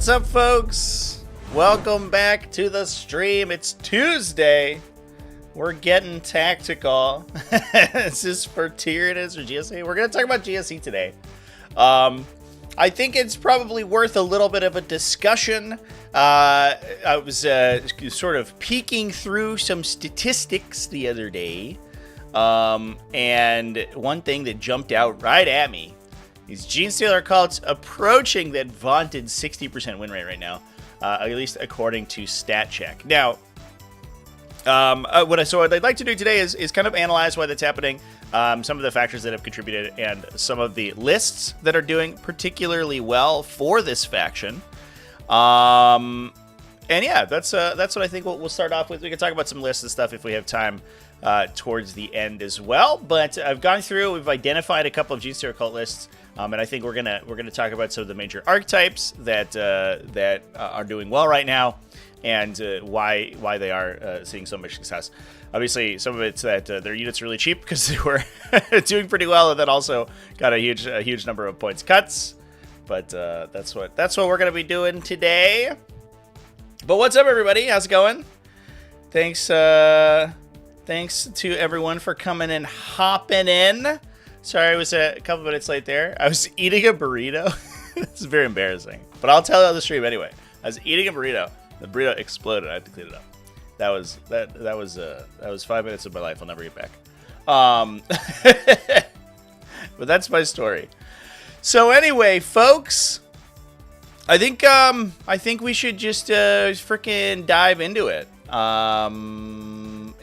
What's up, folks? Welcome back to the stream. It's Tuesday. We're getting tactical. This is for Tyrannus or GSC. We're going to talk about GSC today. I think it's probably worth a little bit of a discussion. I was sort of peeking through some statistics the other day. And one thing that jumped out right at me is Genestealer cults approaching that vaunted 60% win rate right now, at least according to StatCheck. Now, what I'd like to do today is kind of analyze why that's happening, some of the factors that have contributed, and some of the lists that are doing particularly well for this faction. And yeah, that's what I think we'll start off with. We can talk about some lists and stuff if we have time towards the end as well. But I've gone through, we've identified a couple of Genestealer cult lists. And I think we're gonna talk about some of the major archetypes that are doing well right now, and why they are seeing so much success. Obviously, some of it's that their units are really cheap because they were doing pretty well, and then also got a huge number of points cuts. But that's what we're gonna be doing today. But what's up, everybody? How's it going? Thanks to everyone for coming and hopping in. Sorry, I was a couple minutes late there. I was eating a burrito. It's very embarrassing, but I'll tell you on the stream anyway. I was eating a burrito. The burrito exploded. I had to clean it up. That was 5 minutes of my life I'll never get back. But that's my story. So anyway, folks, I think we should just freaking dive into it. And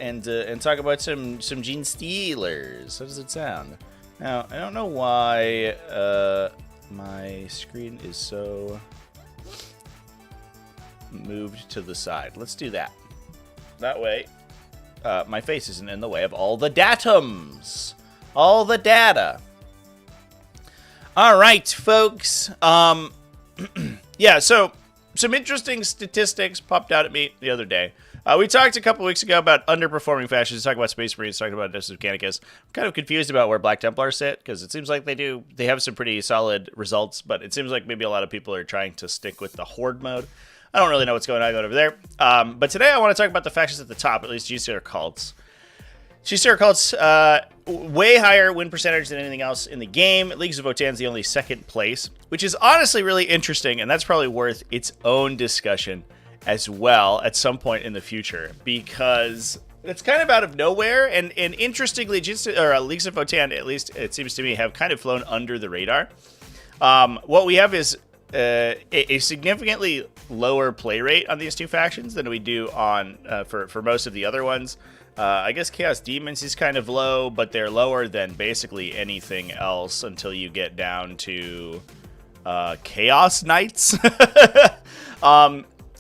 talk about some Genestealers. How does it sound? Now, I don't know why my screen is so moved to the side. Let's do that. That way, my face isn't in the way of all the datums. All the data. All right, folks. Yeah, so some interesting statistics popped out at me the other day. We talked a couple weeks ago about underperforming factions. Talked about Space Marines, talked about Justice Mechanicus. I'm kind of confused about where Black Templars sit, because it seems like they have some pretty solid results, but it seems like maybe a lot of people are trying to stick with the Horde mode. I don't really know what's going on over there. But today I want to talk about the factions at the top, at least Genestealer cults. Genestealer cults, way higher win percentage than anything else in the game. Leagues of Votan's the only second place, which is honestly really interesting, and that's probably worth its own discussion as well at some point in the future, because it's kind of out of nowhere, and interestingly, Leagues of Votan, at least it seems to me, have kind of flown under the radar. What we have is a significantly lower play rate on these two factions than we do on for most of the other ones. I guess Chaos Demons is kind of low, but they're lower than basically anything else until you get down to Chaos Knights.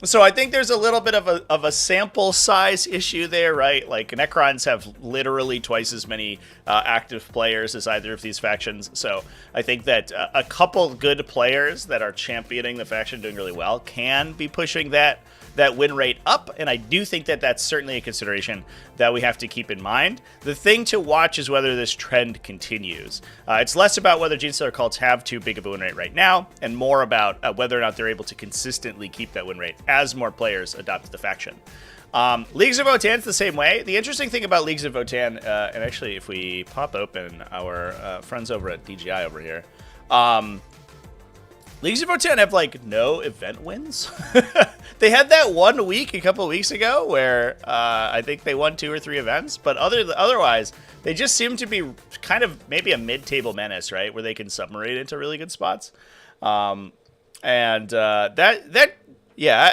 So I think there's a little bit of a sample size issue there, right? Like, Necrons have literally twice as many active players as either of these factions. So I think that a couple good players that are championing the faction doing really well can be pushing that win rate up, and I do think that that's certainly a consideration that we have to keep in mind. The thing to watch is whether this trend continues. It's less about whether Genestealer cults have too big of a win rate right now, and more about whether or not they're able to consistently keep that win rate as more players adopt the faction. Leagues of Votan's the same way. The interesting thing about Leagues of Votan, and actually if we pop open our friends over at DGI over here, Leagues of Votan have, like, no event wins. They had that 1 week a couple weeks ago where I think they won 2 or 3 events, but otherwise, they just seem to be kind of maybe a mid-table menace, right, where they can submarine into really good spots. Yeah,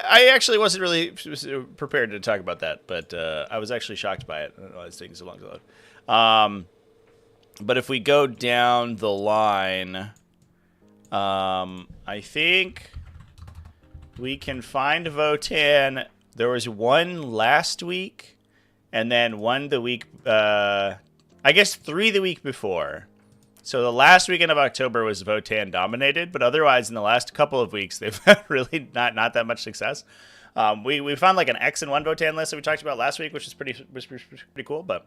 I actually wasn't really prepared to talk about that, but I was actually shocked by it. I don't know why it's taking so long to load. But if we go down the line, I think we can find Votan. There was one last week, and then one the week, I guess 3 the week before. So the last weekend of October was Votan dominated, but otherwise in the last couple of weeks, they've had really not that much success. We found like an X and 1 Votan list that we talked about last week, which is pretty cool, but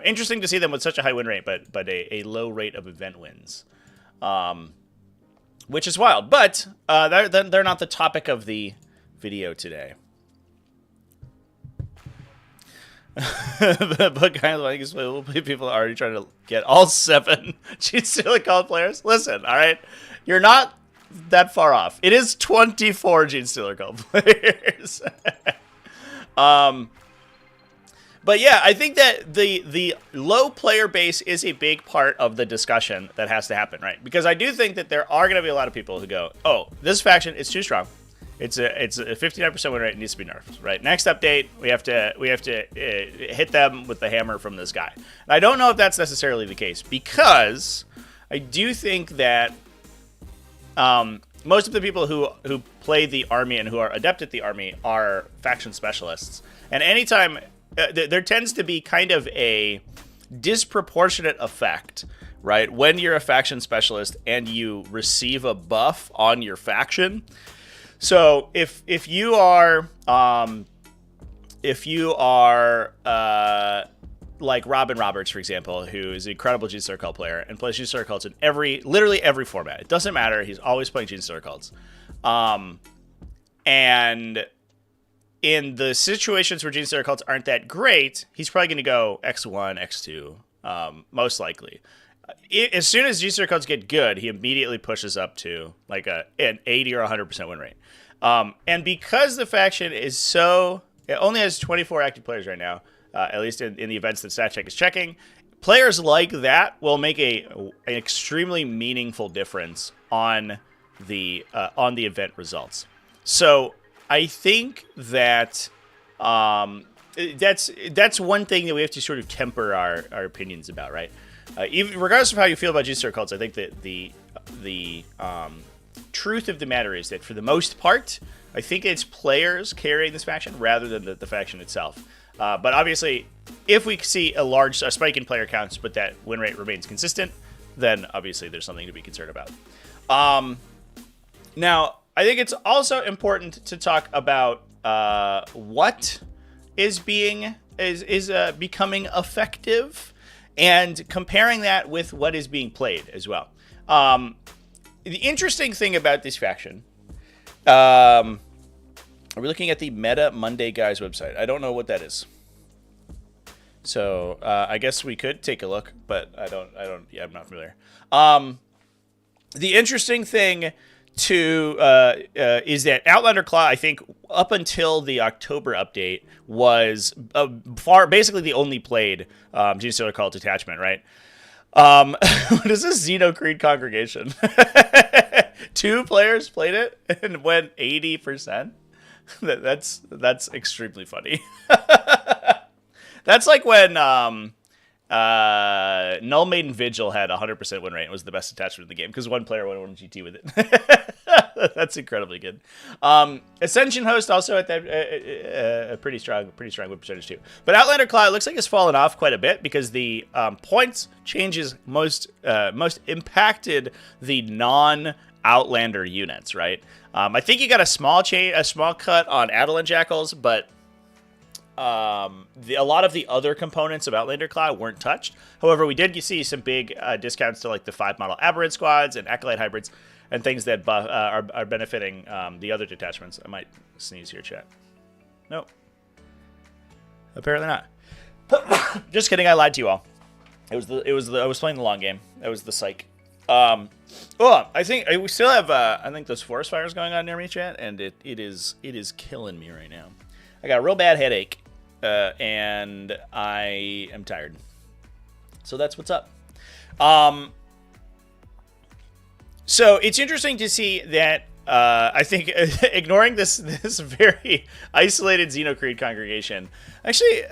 interesting to see them with such a high win rate, but a low rate of event wins. which is wild. But they're not the topic of the video today. But kind of like people are already trying to get all 7 Genestealer Cult players. Listen, all right, you're not that far off. It is 24 Genestealer Cult players. But yeah, I think that the low player base is a big part of the discussion that has to happen, right? Because I do think that there are going to be a lot of people who go, "Oh, this faction is too strong. It's a 59% win rate. It needs to be nerfed." Right? Next update, we have to hit them with the hammer from this guy. And I don't know if that's necessarily the case, because I do think that most of the people who play the army and who are adept at the army are faction specialists. And anytime there tends to be kind of a disproportionate effect, right, when you're a faction specialist and you receive a buff on your faction. So if you are like Robin Roberts, for example, who is an incredible Genestealer Cult player and plays Genestealer Cults in literally every format. It doesn't matter. He's always playing Genestealer Cults. And in the situations where Genestealer Cults aren't that great, he's probably going to go X1, X2, most likely. As soon as Genestealer Cults get good, he immediately pushes up to like an 80 or 100% win rate. And because the faction is it only has 24 active players right now, at least in the events that StatCheck is checking, players like that will make an extremely meaningful difference on the event results. So I think that that's one thing that we have to sort of temper our opinions about, right? Even regardless of how you feel about Genestealer Cults, I think that the truth of the matter is that for the most part, I think it's players carrying this faction rather than the faction itself. But obviously, if we see a spike in player counts, but that win rate remains consistent, then obviously there's something to be concerned about. Now, I think it's also important to talk about what is becoming effective, and comparing that with what is being played as well. The interesting thing about this faction, are we looking at the Meta Monday Guys website? I don't know what that is. So I guess we could take a look, but I'm not familiar. The interesting thing is that Outlander Claw, I think, up until the October update, was basically the only played Genestealer Cult detachment, right? What is this Xenocreed Congregation? 2 players played it and went 80%. That's extremely funny. That's like when Null Maiden Vigil had 100% win rate and was the best attachment in the game because one player won 1 GT with it. That's incredibly good. Ascension Host also at that a pretty strong win percentage too. But Outlander Claw looks like it's fallen off quite a bit because the points changes most impacted the non-Outlander units, right? I think you got a small cut on Adelan Jackals, but a lot of the other components of Outlander Claw weren't touched. However, we did see some big discounts to like the 5-model Aberrant Squads and Acolyte Hybrids and things that are benefiting the other detachments. I might sneeze here, chat. Nope. Apparently not. Just kidding. I lied to you all. I was playing the long game. That was the psych. I think we still have I think those forest fires going on near me, chat, and it is killing me right now. I got a real bad headache, and I am tired. So that's what's up. So it's interesting to see that I think ignoring this very isolated Xenocreed congregation. Actually,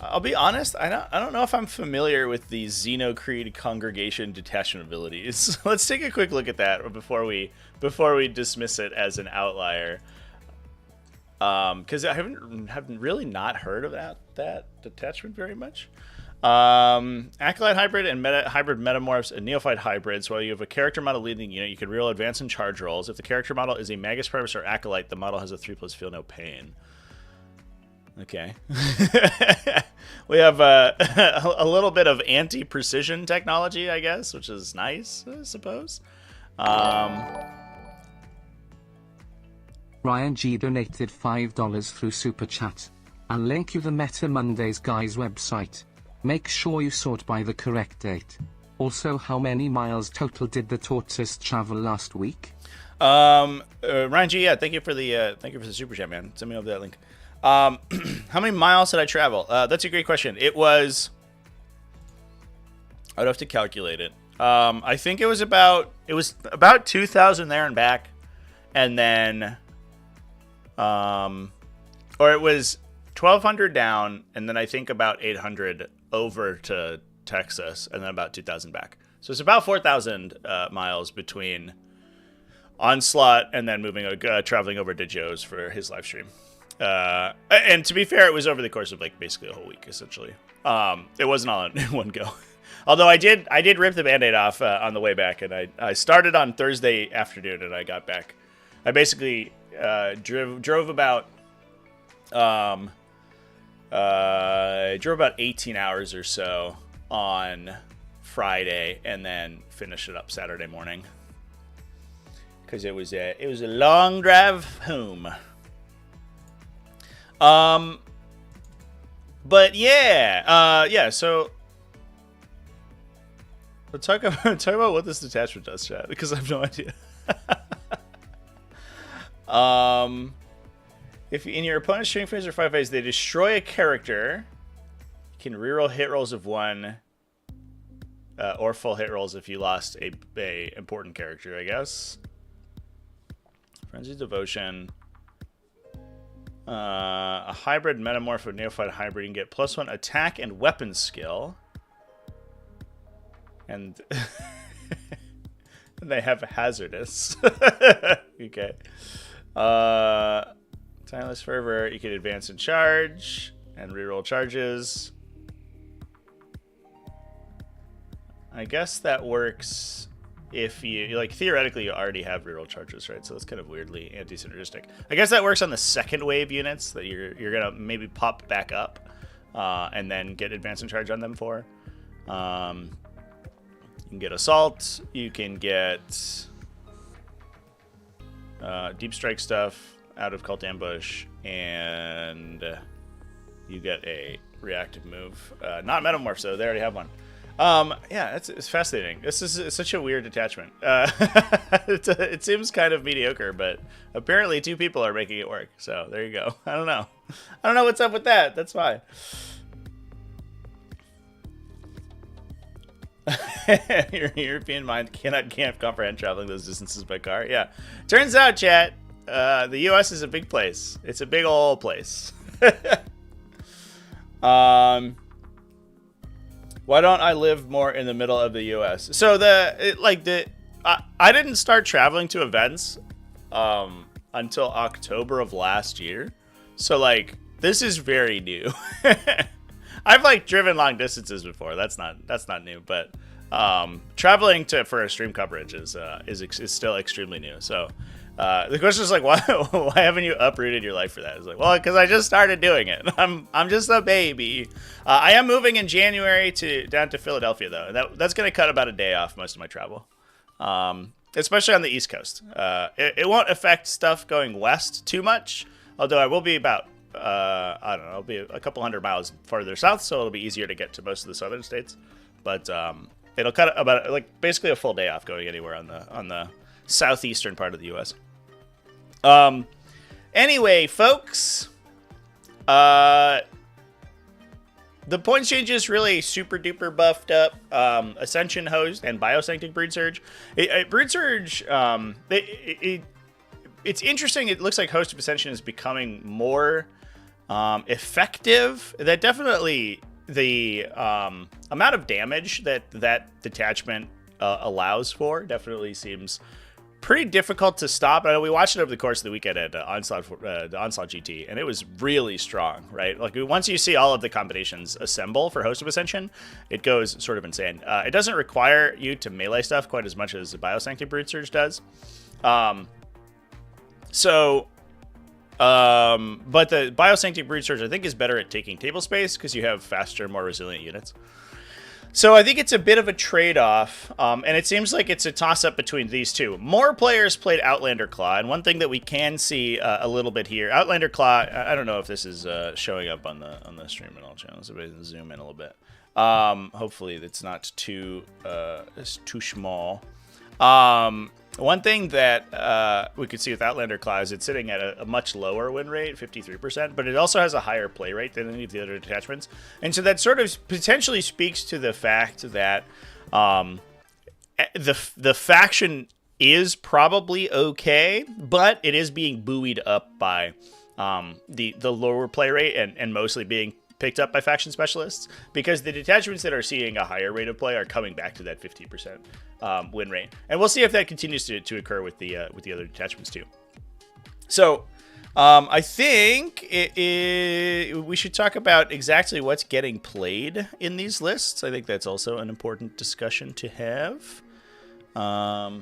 I'll be honest. I don't know if I'm familiar with the Xenocreed congregation detachment abilities. Let's take a quick look at that before we dismiss it as an outlier. Because I haven't really not heard of that detachment very much. Acolyte Hybrid and Hybrid Metamorphs and Neophyte Hybrids. While you have a character model leading the unit, you can reroll advance and charge rolls. If the character model is a Magus Primus or Acolyte, the model has a 3+ feel no pain. Okay. We have a little bit of anti-precision technology, I guess, which is nice, I suppose. Ryan G donated $5 through Super Chat. I'll link you the Meta Mondays Guys website. Make sure you sort by the correct date. Also, how many miles total did the Tortoise travel last week? Ryan G, yeah, thank you for the super chat, man. Send me over that link. How many miles did I travel? That's a great question. I'd have to calculate it. I think it was about 2,000 there and back, and then, or it was 1,200 down, and then I think about 800 over to Texas, and then about 2,000 back. So it's about 4,000 miles between Onslaught and then traveling over to Joe's for his live stream. And to be fair, it was over the course of like basically a whole week, essentially. It wasn't all in one go. Although I did rip the Band-Aid off on the way back, and I started on Thursday afternoon, and I got back. I basically drove about 18 hours or so on Friday, and then finished it up Saturday morning because it was a long drive home. But yeah, so let's talk about what this detachment does, chat, because I have no idea. If in your opponent's string phase or 5 phase they destroy a character, you can reroll hit rolls of 1, or full hit rolls if you lost a important character, I guess. Frenzied Devotion. A hybrid metamorph of Neophyte hybrid, you can get +1 attack and weapon skill. And they have hazardous. Okay. Timeless Fervor, you can advance and charge and reroll charges. I guess that works if you like, theoretically you already have reroll charges, right? So that's kind of weirdly anti-synergistic. I guess that works on the second wave units that you're gonna maybe pop back up and then get advance and charge on them for. You can get assault, you can get deep strike stuff out of Cult Ambush, and you get a reactive move. Not Metamorph, so they already have one. Yeah, it's fascinating. This is such a weird attachment. It seems kind of mediocre, but apparently 2 people are making it work. So there you go. I don't know what's up with that. That's fine. Your European mind can't comprehend traveling those distances by car. Yeah, turns out, chat, the U.S. is a big place. It's a big old place. Why don't I live more in the middle of the U.S.? So I didn't start traveling to events until October of last year. So like this is very new. I've like driven long distances before. That's not new, but traveling for a stream coverage is still extremely new. So the question is like, why haven't you uprooted your life for that? It's like, well, because I just started doing it. I'm just a baby. I am moving in January down to Philadelphia though. That's going to cut about a day off most of my travel, especially on the East Coast. It won't affect stuff going west too much, although I will be about I don't know, it'll be a couple hundred miles farther south, so it'll be easier to get to most of the southern states. But it'll cut about like basically a full day off going anywhere on the southeastern part of the U.S. Anyway, folks, the points change is really super duper buffed up. Ascension Host and Biosanctic Brood Surge. Brood Surge, it's interesting. It looks like Host of Ascension is becoming more effective. That definitely the amount of damage that detachment allows for definitely seems pretty difficult to stop. I know we watched it over the course of the weekend at Onslaught GT, and it was really strong, right? Like once you see all of the combinations assemble for Host of Ascension, it goes sort of insane. It doesn't require you to melee stuff quite as much as the Biosanctic Brood Surge does. But the Biosanctic Brood Surge, I think, is better at taking table space because you have faster, more resilient units. So I think it's a bit of a trade-off, and it seems like it's a toss-up between these two. More players played Outlander Claw, and one thing that we can see a little bit here, Outlander Claw. I don't know if this is showing up on the stream and all channels. So we can zoom in a little bit. Hopefully, it's not too small. One thing that we could see with Outlander Claw is it's sitting at a much lower win rate, 53%, but it also has a higher play rate than any of the other detachments. And so that sort of potentially speaks to the fact that the faction is probably okay, but it is being buoyed up by the lower play rate and mostly being picked up by faction specialists, because the detachments that are seeing a higher rate of play are coming back to that 50% win rate, and we'll see if that continues to occur with the other detachments too. So I think we should talk about exactly what's getting played in these lists. I think that's also an important discussion to have. I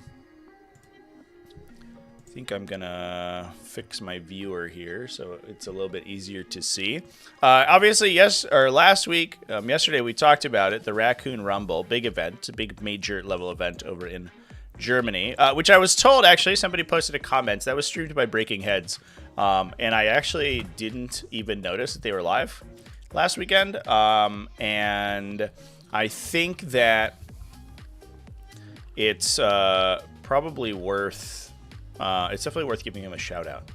think I'm gonna fix my viewer here so it's a little bit easier to see. Obviously, last week, yesterday we talked about it, the Raccoon Rumble, big event, a big major level event over in Germany, which I was told, actually, somebody posted a comment that was streamed by Breaking Heads, and I actually didn't even notice that they were live last weekend, and I think that it's probably worth. It's definitely worth giving him a shout out.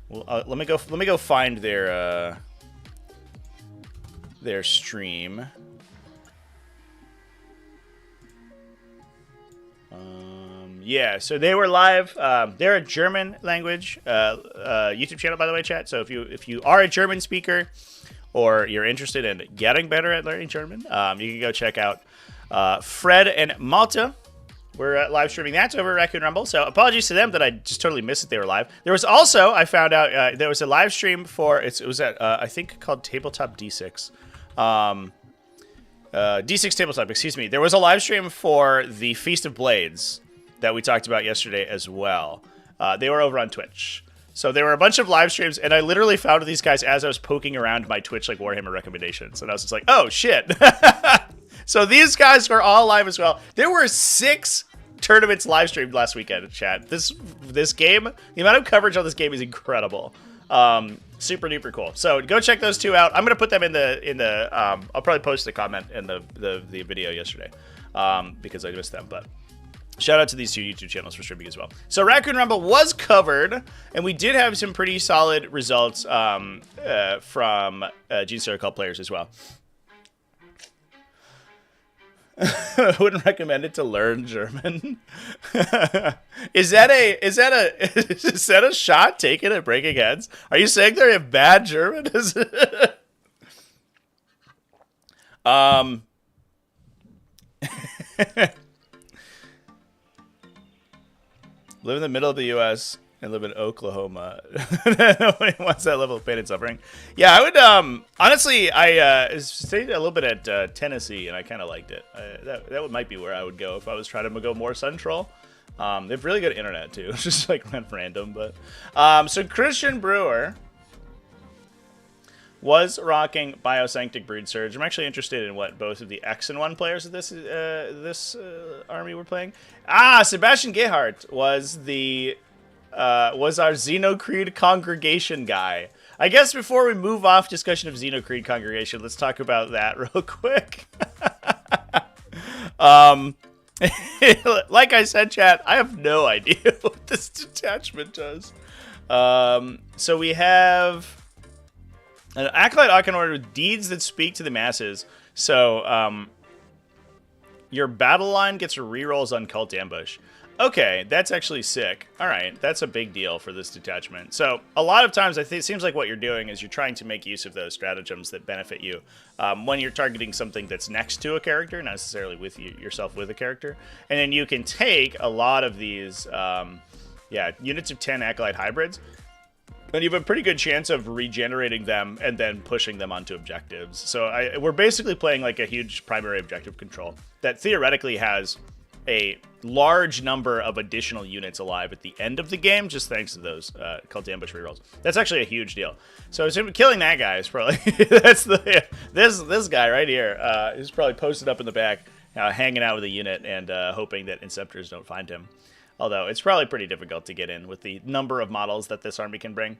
Well, let me go find their stream. Yeah, so they were live. They're a German language YouTube channel, by the way, chat. So if you are a German speaker or you're interested in getting better at learning German, you can go check out Fred and Malta. We're live streaming that over Raccoon Rumble, so apologies to them that I just totally missed that they were live. There was also, I found out, there was a live stream for, it was at, I think, called Tabletop D6. D6 Tabletop, excuse me. There was a live stream for the Feast of Blades that we talked about yesterday as well. They were over on Twitch. So there were a bunch of live streams, and I literally found these guys as I was poking around my Twitch like Warhammer recommendations, and I was just like, oh, shit. So these guys were all live as well. There were 6 tournaments live streamed last weekend, chat. This game, the amount of coverage on this game is incredible. Super duper cool. So go check those 2 out. I'm gonna put them in the I'll probably post a comment in the video yesterday because I missed them. But shout out to these 2 YouTube channels for streaming as well. So Raccoon Rumble was covered, and we did have some pretty solid results from Genestealers Cult players as well. I wouldn't recommend it to learn German. Is that a shot taken at Breaking Heads? Are you saying they have bad German? Live in the middle of the U.S. and live in Oklahoma. Nobody wants that level of pain and suffering. Yeah, I would, honestly, I stayed a little bit at Tennessee, and I kind of liked it. That might be where I would go if I was trying to go more central. They have really good internet, too. It's just, like, random, but... so Christian Brewer was rocking Biosanctic Brood Surge. I'm actually interested in what both of the X and 1 players of this army were playing. Sebastian Gehart was our Xenocreed Congregation guy. I guess before we move off discussion of Xenocreed Congregation, let's talk about that real quick. Like I said, chat, I have no idea what this detachment does. So we have an Acolyte Archon with deeds that speak to the masses. So your battle line gets rerolls on Cult Ambush. Okay, that's actually sick. All right, that's a big deal for this detachment. So a lot of times, I think it seems like what you're doing is you're trying to make use of those stratagems that benefit you when you're targeting something that's next to a character, not necessarily with yourself with a character. And then you can take a lot of these, units of 10 Acolyte hybrids, and you have a pretty good chance of regenerating them and then pushing them onto objectives. So we're basically playing like a huge primary objective control that theoretically has a large number of additional units alive at the end of the game, just thanks to those cult ambush rerolls. That's actually a huge deal. So killing that guy is probably that's the this guy right here is probably posted up in the back, hanging out with a unit and hoping that Inceptors don't find him. Although it's probably pretty difficult to get in with the number of models that this army can bring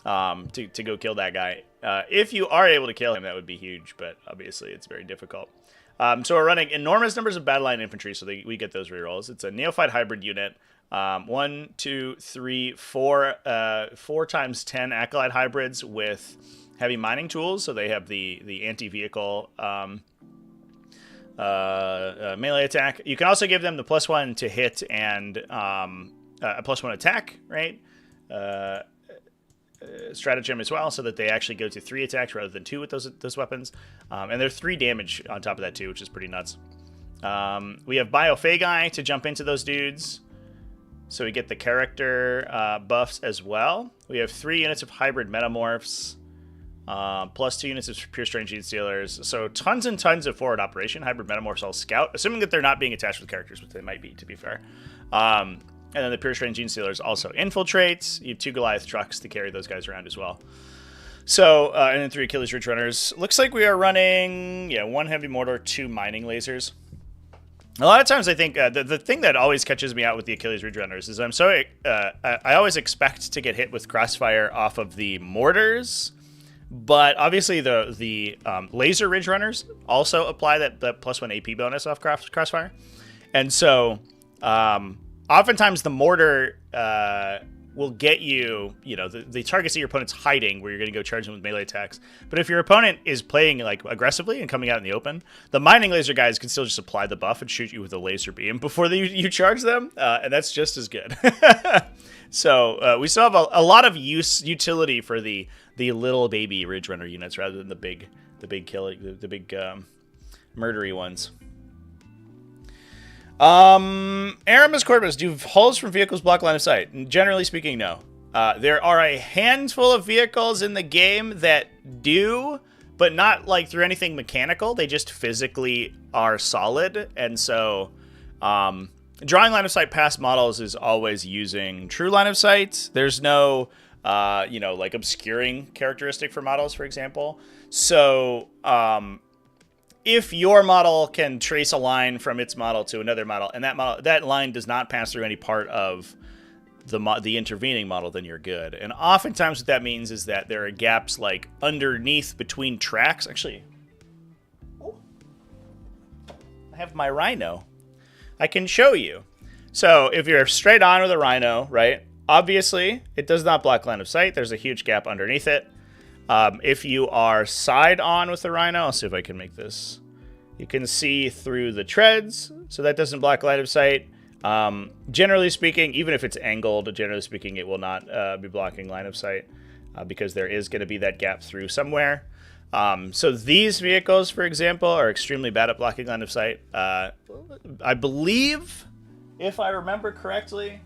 to go kill that guy. If you are able to kill him, that would be huge, but obviously it's very difficult. So we're running enormous numbers of battle line infantry, so we get those rerolls. It's a neophyte hybrid unit. 1, 2, 3, 4, 4 times 10 acolyte hybrids with heavy mining tools. So they have the anti-vehicle melee attack. You can also give them the +1 to hit and a +1 attack, right? Stratagem as well, so that they actually go to 3 attacks rather than 2 with those weapons. And they're 3 damage on top of that too, which is pretty nuts. We have Biophagi to jump into those dudes, so we get the character buffs as well. We have 3 units of hybrid metamorphs, plus 2 units of pure strange Genestealers. So tons and tons of forward operation. Hybrid metamorphs all scout, assuming that they're not being attached with characters, which they might be, to be fair. And then the pure strange Genestealers also infiltrates. You have 2 Goliath trucks to carry those guys around as well. So, and then 3 Achilles Ridge Runners. Looks like we are running, 1 heavy mortar, 2 mining lasers. A lot of times I think the thing that always catches me out with the Achilles Ridge Runners is I always expect to get hit with crossfire off of the mortars, but obviously the laser Ridge Runners also apply that +1 AP bonus off crossfire. And so oftentimes the mortar will get you, the targets that your opponent's hiding, where you're going to go charge them with melee attacks. But if your opponent is playing like aggressively and coming out in the open, the mining laser guys can still just apply the buff and shoot you with a laser beam before you charge them, and that's just as good. So we still have a lot of utility for the little baby Ridge Runner units rather than the big murdery ones. Aramis Corpus, do hulls from vehicles block line of sight? Generally speaking, no. There are a handful of vehicles in the game that do, but not like through anything mechanical. They just physically are solid. And so drawing line of sight past models is always using true line of sight. There's no like obscuring characteristic for models, for example. So if your model can trace a line from its model to another model, and that line does not pass through any part of the intervening model, then you're good. And oftentimes what that means is that there are gaps like underneath between tracks. Actually, I have my Rhino. I can show you. So if you're straight on with a Rhino, right? Obviously, it does not block line of sight. There's a huge gap underneath it. If you are side on with the Rhino, I'll see if I can make this. You can see through the treads, so that doesn't block line of sight. Generally speaking, even if it's angled, generally speaking, it will not be blocking line of sight because there is going to be that gap through somewhere. So these vehicles, for example, are extremely bad at blocking line of sight. I believe, if I remember correctly,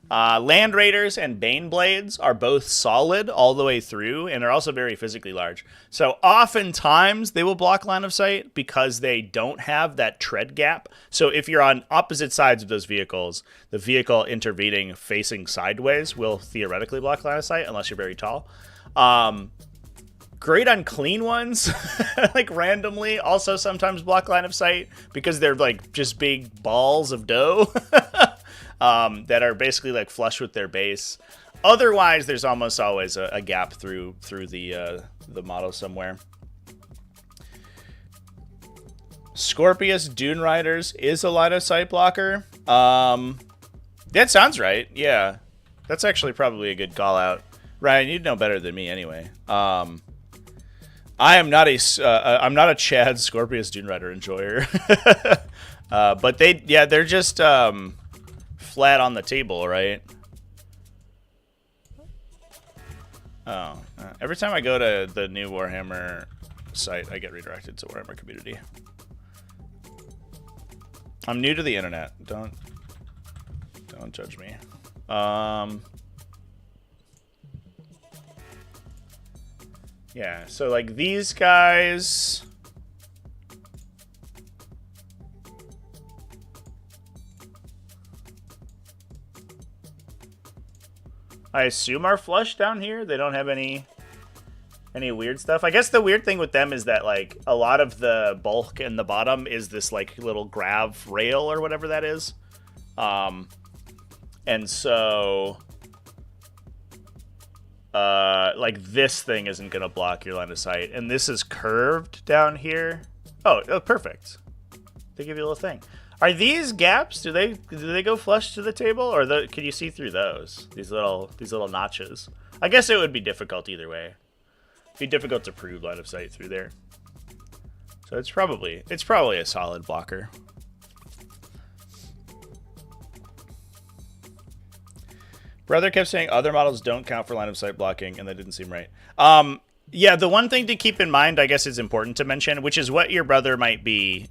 Land Raiders and Bane Blades are both solid all the way through and are also very physically large. So oftentimes they will block line of sight because they don't have that tread gap. So if you're on opposite sides of those vehicles, the vehicle intervening facing sideways will theoretically block line of sight unless you're very tall. Great on clean ones, like randomly, also sometimes block line of sight because they're like just big balls of dough. That are basically like flush with their base. Otherwise, there's almost always a gap through the model somewhere. Scorpius Dune Riders is a line of sight blocker. That sounds right. Yeah, that's actually probably a good call out. Ryan, you'd know better than me anyway. I'm not a Chad Scorpius Dune Rider enjoyer. But they're just flat on the table, right? Oh, every time I go to the new Warhammer site, I get redirected to Warhammer Community. I'm new to the internet. Don't judge me. Yeah, so like these guys. I assume are flush down here. They don't have any weird stuff. I guess the weird thing with them is that like a lot of the bulk in the bottom is this like little grav rail or whatever that is. And so like this thing isn't gonna block your line of sight, and this is curved down here. Oh, perfect. They give you a little thing. Are these gaps? Do they go flush to the table, or can you see through those? These little notches. I guess it would be difficult either way. It'd be difficult to prove line of sight through there. So it's probably a solid blocker. Brother kept saying other models don't count for line of sight blocking, and that didn't seem right. Yeah, the one thing to keep in mind, I guess is important to mention, which is what your brother might be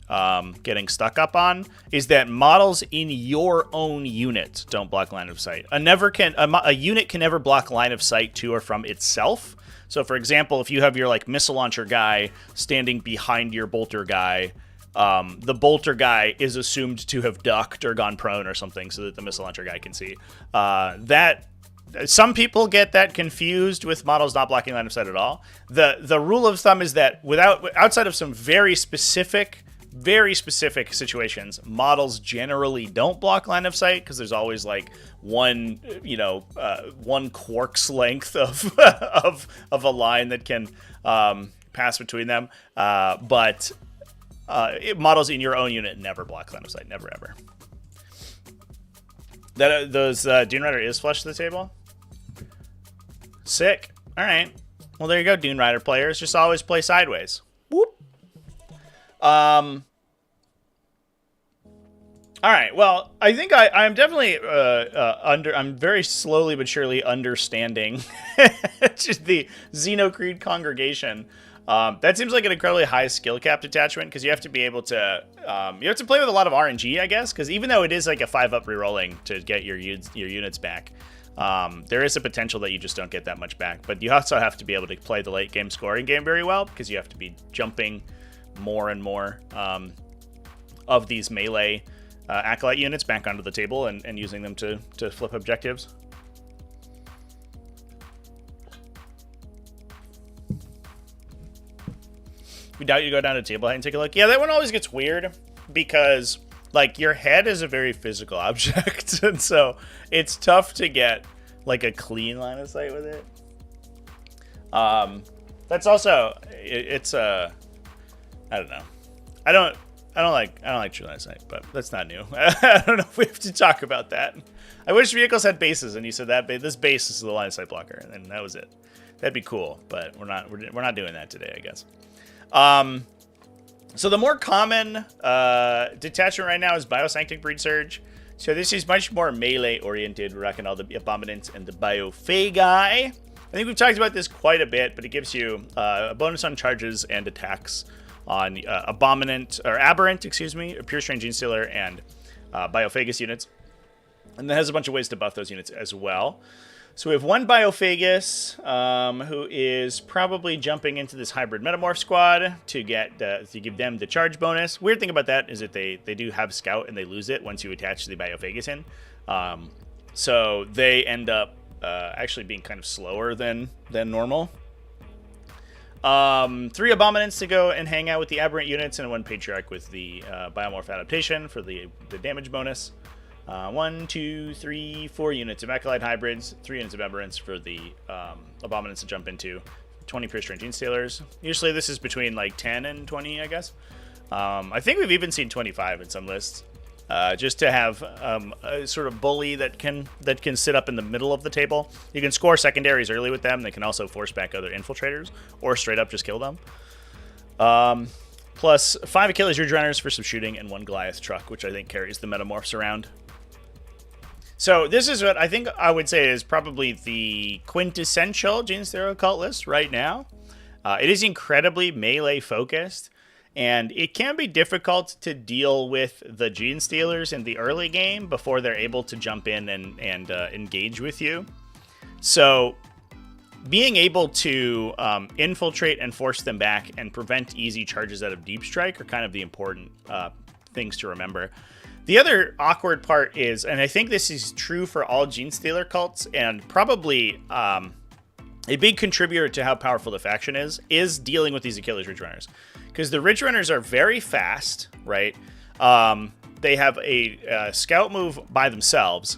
getting stuck up on, is that models in your own unit don't block line of sight. A unit can never block line of sight to or from itself. So, for example, if you have your like missile launcher guy standing behind your bolter guy, the bolter guy is assumed to have ducked or gone prone or something so that the missile launcher guy can see. Some people get that confused with models not blocking line of sight at all. The rule of thumb is that outside of some very specific situations, models generally don't block line of sight because there's always like one quark's length of of a line that can pass between them. But models in your own unit never block line of sight, never ever. Those Dune Rider is flush to the table. Sick. All right. Well, there you go, Dune Rider players. Just always play sideways. Whoop. All right. Well, I think I'm definitely I'm very slowly but surely understanding just the Xenocreed congregation. That seems like an incredibly high skill cap detachment because you have to be able to play with a lot of RNG, I guess. Because even though it is like a 5-up rerolling to get your units back, there is a potential that you just don't get that much back. But you also have to be able to play the late game scoring game very well because you have to be jumping more and more of these melee acolyte units back onto the table and using them to flip objectives. We doubt you go down to table height and take a look. Yeah, that one always gets weird because like your head is a very physical object, and so it's tough to get like a clean line of sight with it. That's also it's I don't know. I don't like true line of sight, but that's not new. I don't know if we have to talk about that. I wish vehicles had bases, and you said that this base is the line of sight blocker, and that was it. That'd be cool, but we're not doing that today, I guess. So the more common detachment right now is Biosanctic Breed Surge. So this is much more melee oriented. We're rocking all the Abominants and the Biophagi. I think we've talked about this quite a bit, but it gives you a bonus on charges and attacks on Aberrant, Pure Strange Genestealer, and Biophagus units. And that has a bunch of ways to buff those units as well. So we have one Biophagus who is probably jumping into this hybrid Metamorph squad to give them the charge bonus. Weird thing about that is that they do have Scout and they lose it once you attach the Biophagus in. So they end up actually being kind of slower than normal. 3 Abominants to go and hang out with the Aberrant units, and 1 Patriarch with the Biomorph adaptation for the damage bonus. 1, 2, 3, 4 units of Acolyte Hybrids, 3 units of Aberrants for the Abominants to jump into, 20 Pure Strange Genestealers. Usually this is between like 10 and 20, I guess. I think we've even seen 25 in some lists. Just to have a sort of bully that can sit up in the middle of the table. You can score secondaries early with them. They can also force back other infiltrators, or straight up just kill them. Plus 5 Achilles Ridge Runners for some shooting, and 1 Goliath truck, which I think carries the Metamorphs around. So this is what I think I would say is probably the quintessential Genestealer Occult list right now. It is incredibly melee focused, and it can be difficult to deal with the Genestealers in the early game before they're able to jump in and engage with you. So being able to infiltrate and force them back and prevent easy charges out of Deep Strike are kind of the important things to remember. The other awkward part is, and I think this is true for all Genestealer cults, and probably a big contributor to how powerful the faction is dealing with these Achilles Ridge Runners. Because the Ridge Runners are very fast, right? They have a scout move by themselves,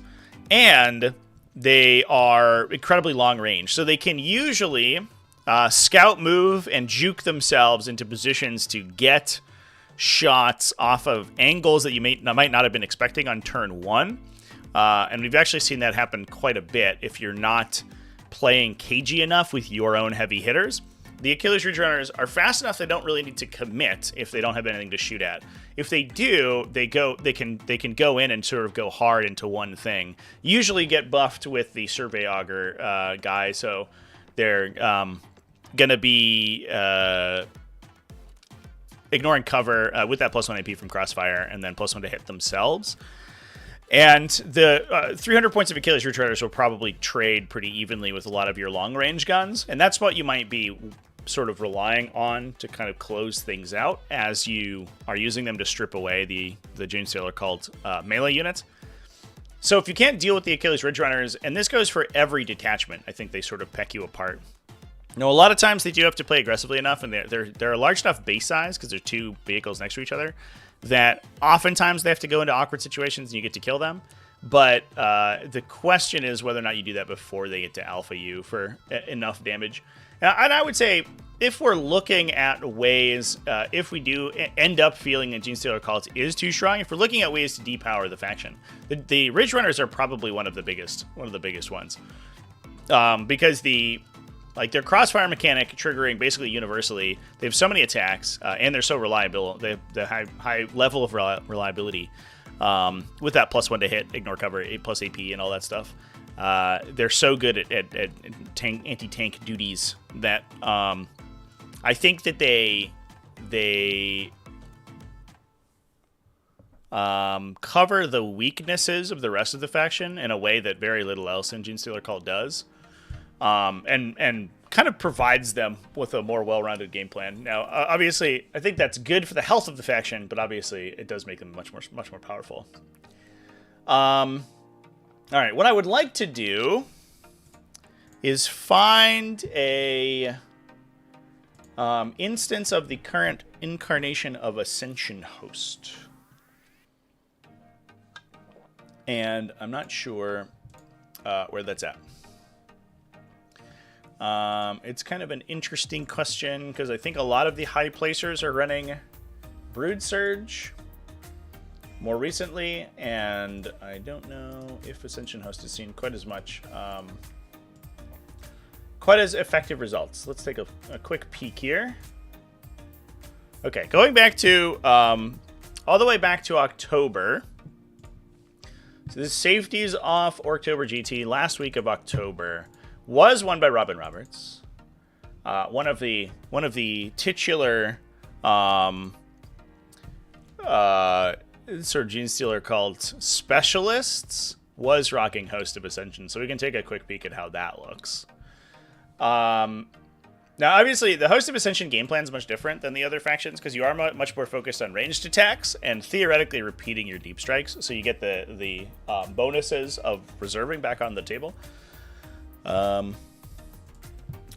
and they are incredibly long range. So they can usually scout move and juke themselves into positions to get shots off of angles that you might not have been expecting on turn 1. And we've actually seen that happen quite a bit if you're not playing cagey enough with your own heavy hitters. The Achilles Ridge Runners are fast enough they don't really need to commit if they don't have anything to shoot at. If they do, they can go in and sort of go hard into one thing. Usually get buffed with the Survey Augur guy, so they're gonna be ignoring cover with that +1 AP from Crossfire, and then +1 to hit themselves. And the 300 points of Achilles Ridge Runners will probably trade pretty evenly with a lot of your long-range guns, and that's what you might be sort of relying on to kind of close things out as you are using them to strip away the Genestealer cult melee units. So if you can't deal with the Achilles Ridge Runners, and this goes for every detachment, I think they sort of peck you apart. Now, a lot of times they do have to play aggressively enough, and they're a large enough base size because they're two vehicles next to each other, that oftentimes they have to go into awkward situations and you get to kill them. But the question is whether or not you do that before they get to Alpha U for enough damage. And I would say, if we're looking at ways, if we do end up feeling that Genestealer cult is too strong, if we're looking at ways to depower the faction, the Ridge Runners are probably one of the biggest ones, because their crossfire mechanic triggering basically universally. They have so many attacks, and they're so reliable. They have the high level of reliability with that +1 to hit, ignore cover, 8+ AP, and all that stuff. They're so good at anti-tank duties that I think that they cover the weaknesses of the rest of the faction in a way that very little else in Genestealer Cult does. And kind of provides them with a more well-rounded game plan. Now, obviously, I think that's good for the health of the faction, but obviously, it does make them much more powerful. All right, what I would like to do is find a instance of the current incarnation of Ascension Host, and I'm not sure where that's at. It's kind of an interesting question because I think a lot of the high placers are running Brood Surge more recently, and I don't know if Ascension Host has seen quite as effective results. Let's take a quick peek here. Okay, going back to all the way back to October. So this Safeties Off October GT last week of October was won by Robin Roberts, one of the titular sort of Genestealer cult specialists, was rocking Host of Ascension. So we can take a quick peek at how that looks. Now, obviously, the Host of Ascension game plan is much different than the other factions because you are much more focused on ranged attacks and theoretically repeating your deep strikes. So you get the bonuses of reserving back on the table. I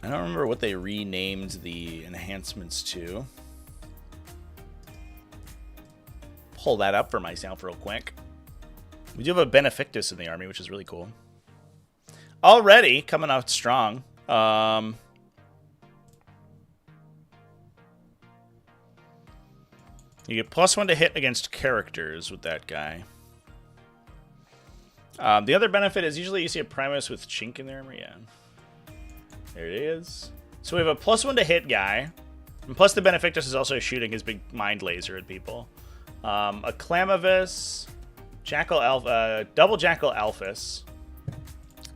don't remember what they renamed the enhancements to. Pull that up for myself real quick. We do have a Benefactus in the army, which is really cool. Already coming out strong. You get +1 to hit against characters with that guy. The other benefit is usually you see a Primus with chink in their armor. Yeah. There it is. So we have a +1 to hit guy. And plus the Benefactus is also shooting his big mind laser at people. A Clamavis, Jackal Alpha, double Jackal Alphas.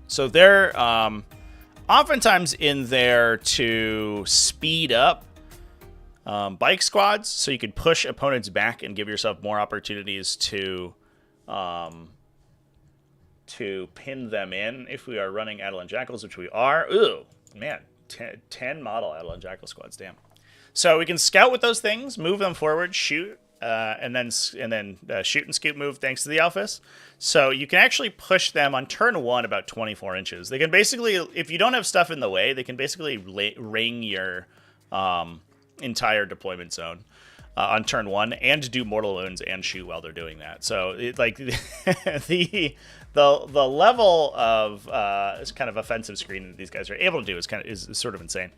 So they're oftentimes in there to speed up bike squads, so you can push opponents back and give yourself more opportunities to pin them in if we are running Adelan Jackals, which we are. Ooh, man, 10 model Adelan Jackal squads, damn. So we can scout with those things, move them forward, shoot, and then shoot and scoop move thanks to the Alphas. So you can actually push them on turn 1 about 24 inches. They can basically, if you don't have stuff in the way, they can basically ring your entire deployment zone on turn 1 and do mortal wounds and shoot while they're doing that. So the level of kind of offensive screen that these guys are able to do is sort of insane.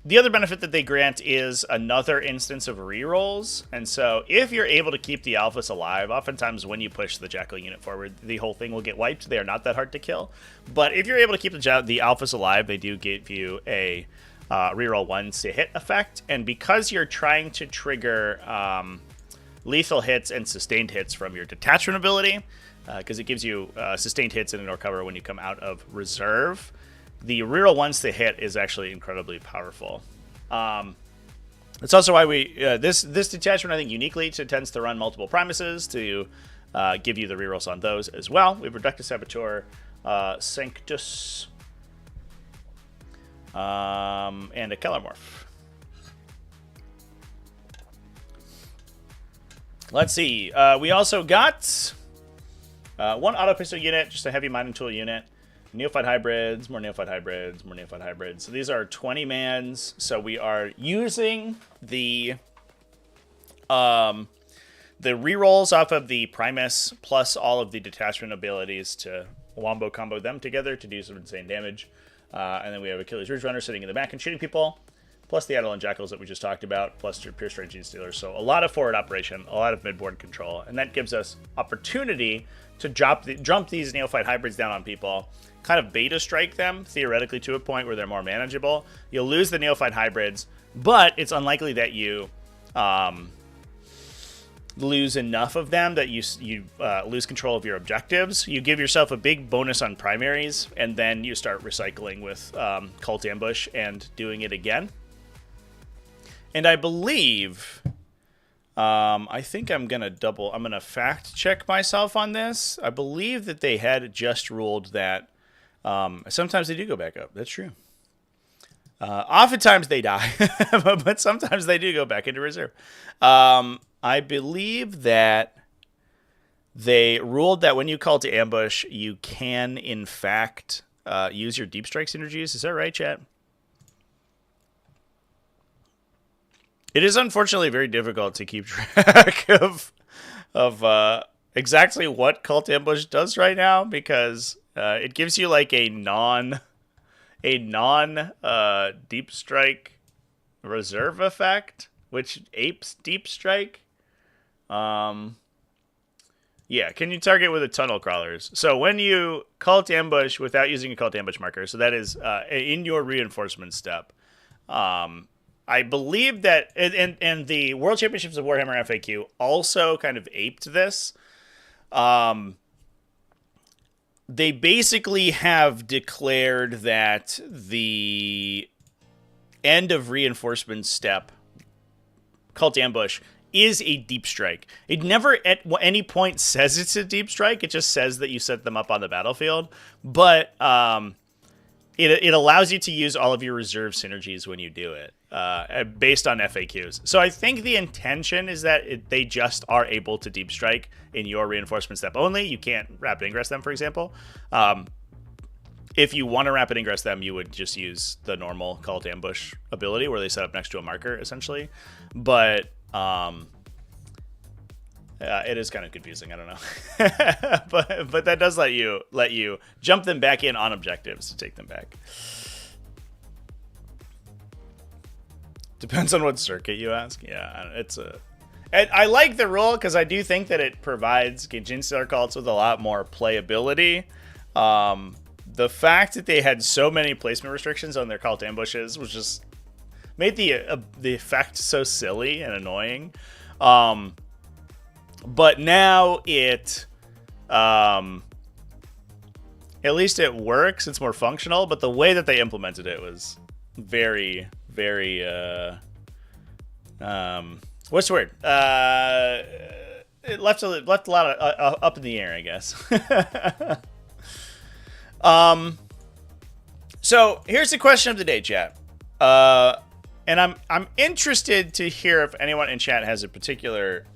The other benefit that they grant is another instance of rerolls. And so if you're able to keep the Alphas alive, oftentimes when you push the Jackal unit forward, the whole thing will get wiped. They are not that hard to kill. But if you're able to keep the Alphas alive, they do give you a reroll 1s to hit effect. And because you're trying to trigger lethal hits and sustained hits from your detachment ability, because it gives you sustained hits and or cover when you come out of reserve, the reroll 1s to hit is actually incredibly powerful. That's also why we this detachment, I think, uniquely tends to run multiple Primuses to give you the rerolls on those as well. We have Reductus Saboteur, Sanctus, and a Kellermorph. Let's see. We also got one auto pistol unit, just a heavy mining tool unit. Neophyte hybrids, more neophyte hybrids, more neophyte hybrids. So these are 20 mans. So we are using the rerolls off of the Primus plus all of the detachment abilities to wombo combo them together to do some insane damage. And then we have Achilles Ridge Runner sitting in the back and shooting people, plus the Eidolon Jackals that we just talked about, plus Pure Strength Genestealers. So a lot of forward operation, a lot of midboard control, and that gives us opportunity to jump these neophyte hybrids down on people, kind of beta strike them, theoretically, to a point where they're more manageable. You'll lose the neophyte hybrids, but it's unlikely that you lose enough of them that you lose control of your objectives. You give yourself a big bonus on primaries, and then you start recycling with Cult Ambush and doing it again. And I believe... I think I'm going to fact check myself on this. I believe that they had just ruled that sometimes they do go back up. That's true. Oftentimes they die, but sometimes they do go back into reserve. I believe that they ruled that when you call to ambush, you can, in fact, use your deep strike synergies. Is that right, chat? It is unfortunately very difficult to keep track of exactly what Cult Ambush does right now, because it gives you like a non deep strike reserve effect, which apes deep strike. Yeah, can you target with a tunnel crawlers? So when you Cult Ambush without using a Cult Ambush marker, so that is in your reinforcement step. I believe that, and the World Championships of Warhammer FAQ also kind of aped this. They basically have declared that the end of reinforcement step, Cult Ambush, is a deep strike. It never at any point says it's a deep strike. It just says that you set them up on the battlefield. But it allows you to use all of your reserve synergies when you do it, based on FAQs. So I think the intention is that they just are able to deep strike in your reinforcement step only. You can't rapid ingress them, for example. If you want to rapid ingress them, you would just use the normal Cult Ambush ability where they set up next to a marker, essentially. But it is kind of confusing. I don't know, but that does let you jump them back in on objectives to take them back. Depends on what circuit you ask. Yeah, and I like the rule because I do think that it provides Genestealer cults with a lot more playability. The fact that they had so many placement restrictions on their cult ambushes was just made the effect so silly and annoying. But now it, at least it works. It's more functional. But the way that they implemented it was very, very, what's the word? It left a lot of up in the air, I guess. So here's the question of the day, chat. I'm interested to hear if anyone in chat has a particular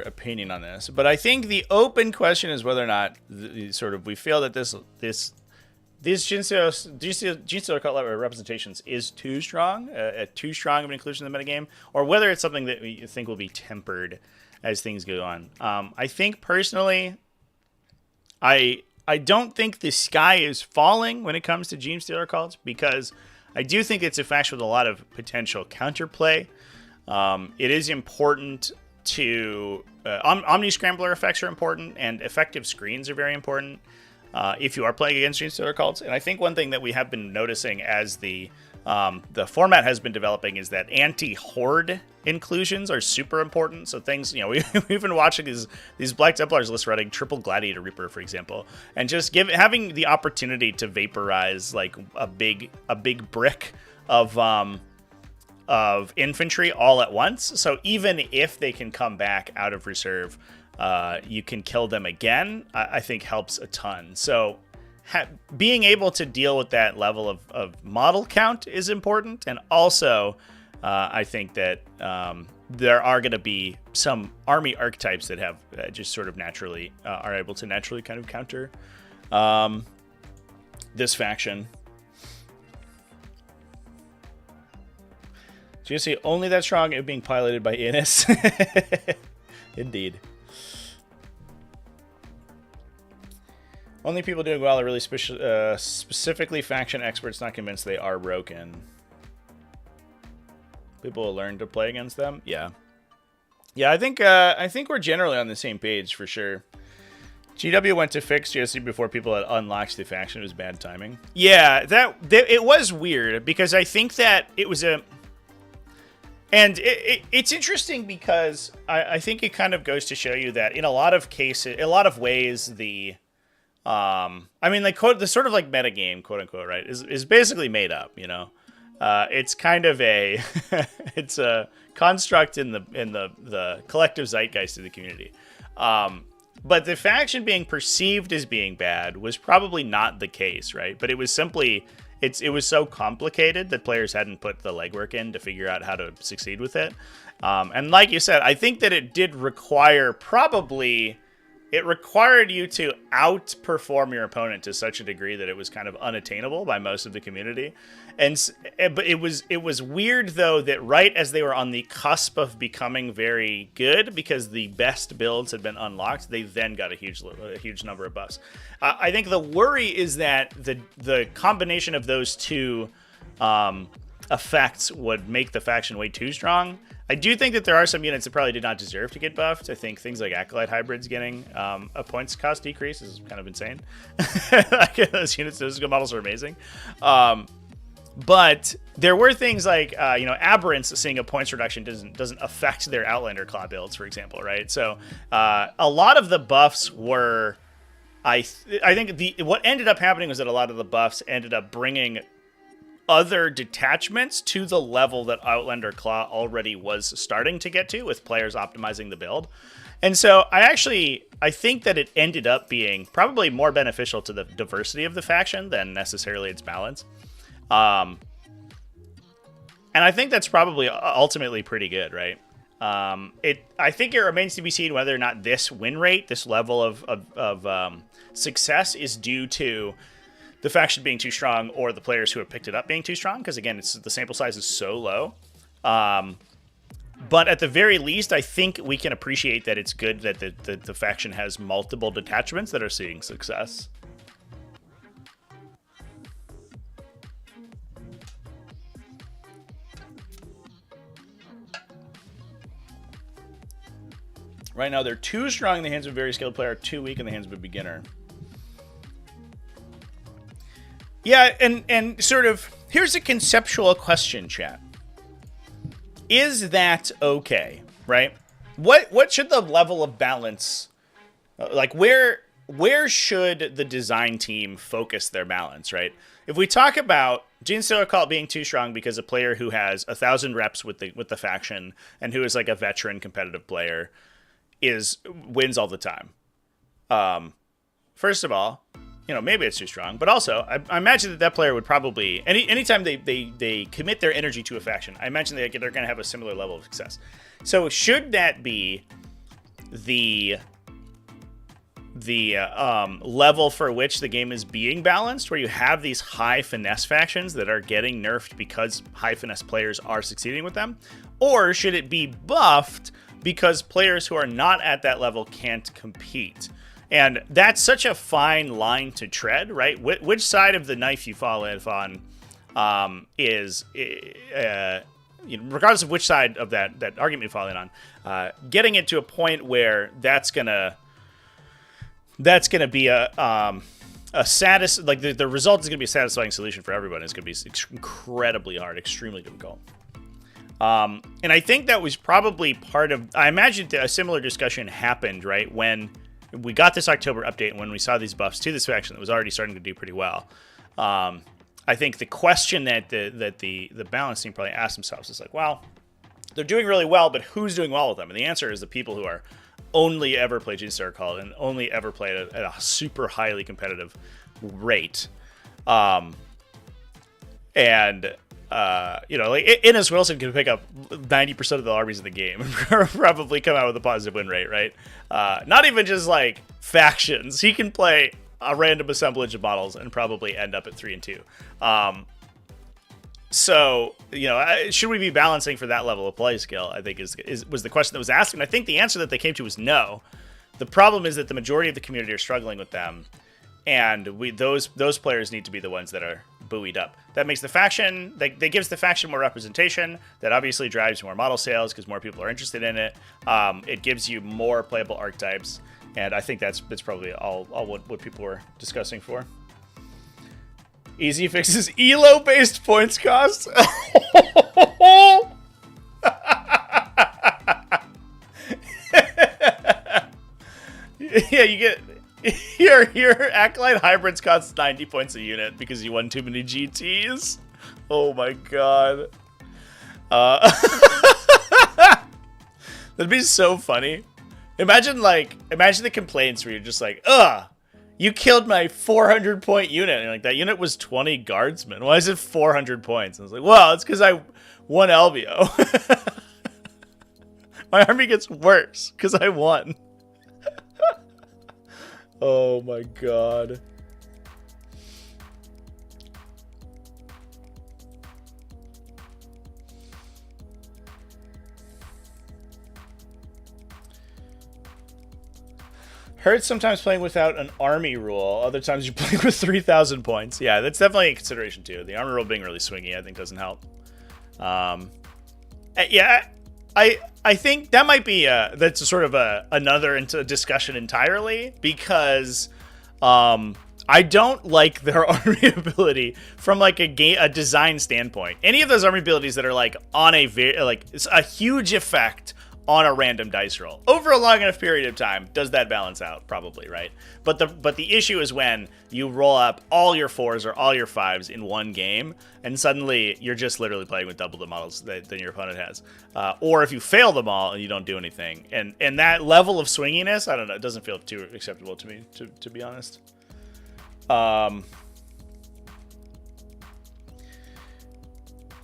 opinion on this. But I think the open question is whether or not we feel that this Genestealer cult representations is too strong, too strong of an inclusion in the metagame, or whether it's something that we think will be tempered as things go on. I think personally, I don't think the sky is falling when it comes to Genestealer cults, because I do think it's a faction with a lot of potential counterplay. It is important to... Omni-Scrambler effects are important, and effective screens are very important if you are playing against Genestealer cults. And I think one thing that we have been noticing as the format has been developing is that anti-horde inclusions are super important. So things, we've been watching these Black Templars lists running triple Gladiator Reaper, for example, and just having the opportunity to vaporize like a big brick of infantry all at once. So even if they can come back out of reserve, you can kill them again, I think helps a ton. So being able to deal with that level of model count is important. And also, I think that there are going to be some army archetypes that have just sort of naturally are able to naturally kind of counter this faction. GSC only that strong at being piloted by Innis. Indeed. Only people doing well are really specifically faction experts, not convinced they are broken. People will learn to play against them. Yeah, I think we're generally on the same page for sure. GW went to fix GSC before people had unlocked the faction. It was bad timing. Yeah, it was weird because I think that it was and it's interesting because I think it kind of goes to show you that in a lot of cases, a lot of ways, the the sort of like metagame, quote unquote, right, is basically made up. It's kind of it's a construct in the collective zeitgeist of the community. But the faction being perceived as being bad was probably not the case, right? But it was simply it was so complicated that players hadn't put the legwork in to figure out how to succeed with it. And like you said, I think that it did require it required you to outperform your opponent to such a degree that it was kind of unattainable by most of the community. But it was weird though that right as they were on the cusp of becoming very good, because the best builds had been unlocked, they then got a huge number of buffs. I think the worry is that the combination of those two effects would make the faction way too strong. I do think that there are some units that probably did not deserve to get buffed. I think things like Acolyte Hybrids getting a points cost decrease is kind of insane. Those units, those models are amazing. But there were things like, Aberrants seeing a points reduction doesn't affect their Outlander Claw builds, for example, right? So a lot of the buffs were, I think what ended up happening was that a lot of the buffs ended up bringing other detachments to the level that Outlander Claw already was starting to get to, with players optimizing the build. And so I think that it ended up being probably more beneficial to the diversity of the faction than necessarily its balance. And I think that's probably ultimately pretty good, right? I think it remains to be seen whether or not this win rate, this level of success, is due to the faction being too strong or the players who have picked it up being too strong, because again, the sample size is so low. But at the very least, I think we can appreciate that it's good that the faction has multiple detachments that are seeing success. Right now, they're too strong in the hands of a very skilled player, too weak in the hands of a beginner. Yeah, and sort of, here's a conceptual question, chat. Is that okay, right? What should the level of balance, like where should the design team focus their balance, right? If we talk about Genestealer cult being too strong because a player who has 1,000 reps with the faction and who is like a veteran competitive player wins all the time. First of all, maybe it's too strong. But also, I imagine that player would probably anytime they commit their energy to a faction, I imagine they're going to have a similar level of success. So should that be the level for which the game is being balanced, where you have these high finesse factions that are getting nerfed because high finesse players are succeeding with them? Or should it be buffed because players who are not at that level can't compete? And that's such a fine line to tread, right? Which side of the knife you fall on is, regardless of which side of that argument you fall in on, getting it to a point where that's gonna be the result is gonna be a satisfying solution for everyone. It's gonna be incredibly hard, extremely difficult. And I think that was probably part of. I imagine a similar discussion happened right when we got this October update, and when we saw these buffs to this faction that was already starting to do pretty well. I think the question that the balance team probably asked themselves is like, well, they're doing really well, but who's doing well with them? And the answer is the people who are only ever play Genestealer Call and only ever play at a super highly competitive rate. Like Innes Wilson can pick up 90% of the armies in the game and probably come out with a positive win rate, right? Not even just like factions. He can play a random assemblage of models and probably end up at 3-2. So, should we be balancing for that level of play skill? I think was the question that was asked, and I think the answer that they came to was no. The problem is that the majority of the community are struggling with them, and those players need to be the ones that are buoyed up. That makes the faction, that gives the faction more representation. That obviously drives more model sales because more people are interested in it. It gives you more playable archetypes, and I think that's probably all what people were discussing for. Easy fixes ELO-based points cost. Yeah, you get your Acolyte hybrids cost 90 points a unit because you won too many GTs. Oh my god. That'd be so funny. Imagine the complaints where you're just like, ugh, you killed my 400 point unit. And like, that unit was 20 guardsmen. Why is it 400 points? And I was like, well, it's because I won LBO. My army gets worse because I won. Oh my god. Hurts sometimes playing without an army rule. Other times you're playing with 3,000 points. Yeah, that's definitely a consideration too. The army rule being really swingy, I think, doesn't help. Yeah, I think that might be that's a sort of another discussion entirely, because I don't like their army ability from like a design standpoint. Any of those army abilities that are like on it's a huge effect on a random dice roll over a long enough period of time, does that balance out? Probably, right? But the issue is when you roll up all your 4s or all your 5s in one game, and suddenly you're just literally playing with double the models that your opponent has. Or if you fail them all and you don't do anything. And that level of swinginess, I don't know, it doesn't feel too acceptable to me, to be honest. A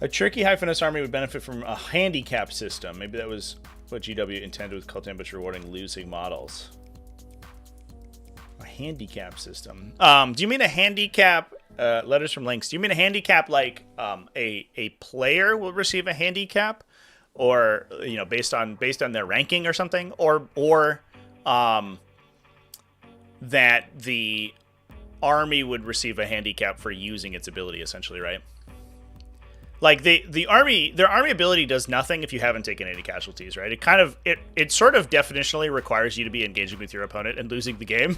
tricky high finesse army would benefit from a handicap system. Maybe that was what GW intended with Cult Ambush rewarding losing models. A handicap system. Do you mean a handicap? Letters from Links. Do you mean a handicap like a player will receive a handicap, or based on their ranking or something, or that the army would receive a handicap for using its ability, essentially, right? Like their army ability does nothing if you haven't taken any casualties, right? It sort of definitionally requires you to be engaging with your opponent and losing the game,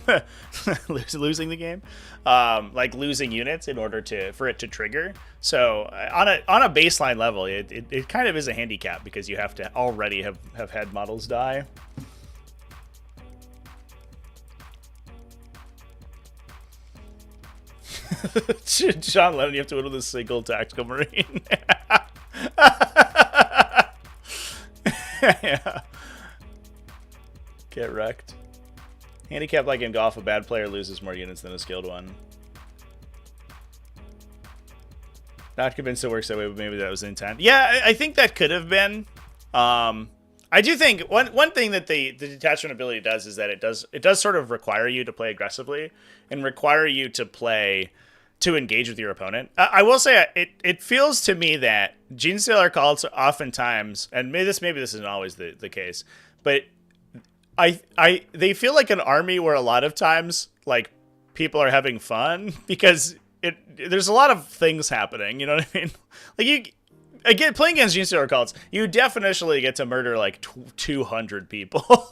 losing the game, like losing units in order for it to trigger. So on a baseline level, it kind of is a handicap because you have to already have had models die. John Lennon, you have to win with a single tactical marine. Yeah. Get wrecked. Handicap like in golf, a bad player loses more units than a skilled one. Not convinced it works that way, but maybe that was the intent. Yeah, I think that could have been. I do think one thing that the detachment ability does is that it does sort of require you to play aggressively and require you to engage with your opponent. I will say it feels to me that Genestealer cults oftentimes, and maybe this isn't always the case, but they feel like an army where a lot of times like people are having fun because there's a lot of things happening. You know what I mean? Like again, playing against Genestealer cults, you definitely get to murder like 200 people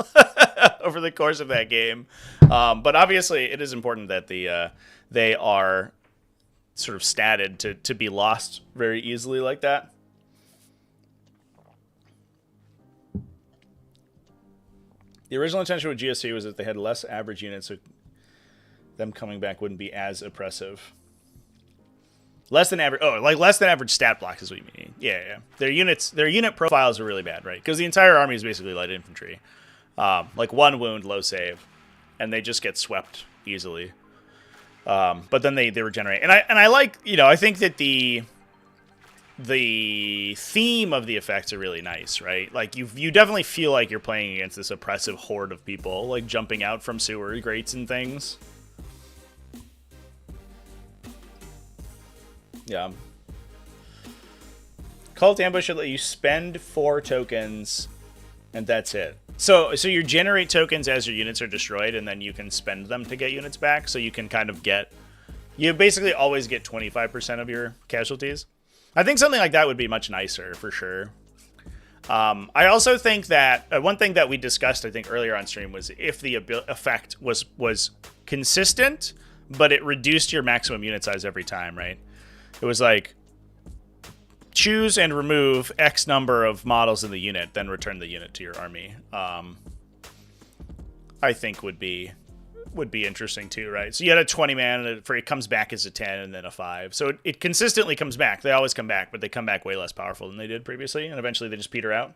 over the course of that game. But obviously, it is important that they are sort of statted to be lost very easily like that. The original intention with GSC was that they had less average units, so them coming back wouldn't be as oppressive. Less than average. Oh, like less than average stat blocks is what you mean. Yeah. Their unit profiles are really bad, right? Because the entire army is basically light infantry, like 1 wound, low save, and they just get swept easily. But then they regenerate, and I like, I think that the theme of the effects are really nice, right? Like you definitely feel like you're playing against this oppressive horde of people, like jumping out from sewer grates and things. Yeah. Cult ambush should let you spend 4 tokens, and that's it. So you generate tokens as your units are destroyed, and then you can spend them to get units back. So you can kind of you basically always get 25% of your casualties. I think something like that would be much nicer for sure. I also think that one thing that we discussed, I think earlier on stream, was if the effect was consistent, but it reduced your maximum unit size every time, right? It was like, choose and remove X number of models in the unit, then return the unit to your army. I think would be interesting too, right? So you had a 20 man, and it comes back as a 10 and then a 5. So it consistently comes back. They always come back, but they come back way less powerful than they did previously, and eventually they just peter out.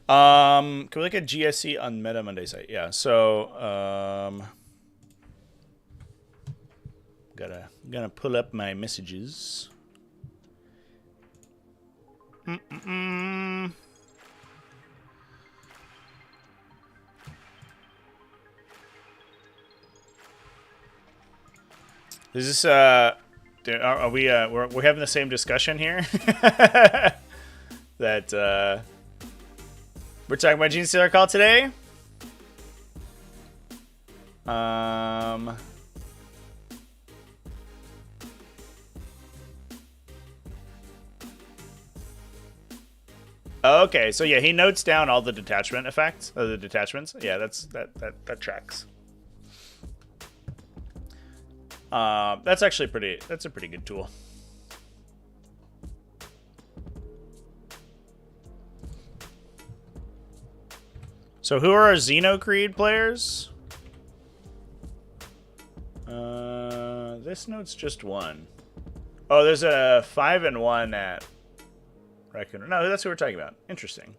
Can we look at GSC on Meta Monday site? Yeah. So gonna pull up my messages. Is this are we we're having the same discussion here? That we're talking about Genestealer call today. Okay, so yeah, he notes down all the detachment effects, the detachments. Yeah, that tracks. That's actually that's a pretty good tool. So who are our Xenocreed players? This note's just 1. Oh, there's a 5 and 1 at Raccoon. No, that's who we're talking about. Interesting.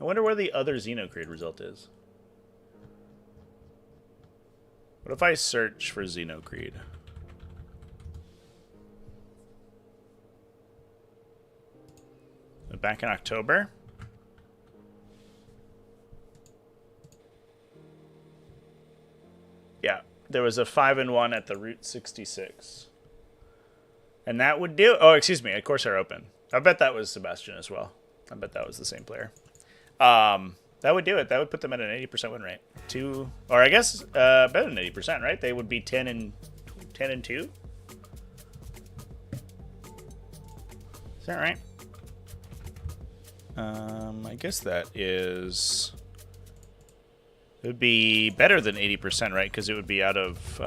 I wonder where the other Xenocreed result is. What if I search for Xenocreed? Back in October? Yeah, there was a 5 and 1 at the Route 66. And that would do... Oh, excuse me. Of course, they're open. I bet that was Sebastian as well. I bet that was the same player. That would do it. That would put them at an 80% win rate. Or I guess better than 80%, right? They would be 10 and 2. Is that right? I guess that is. It would be better than 80%, right? Because it would be out of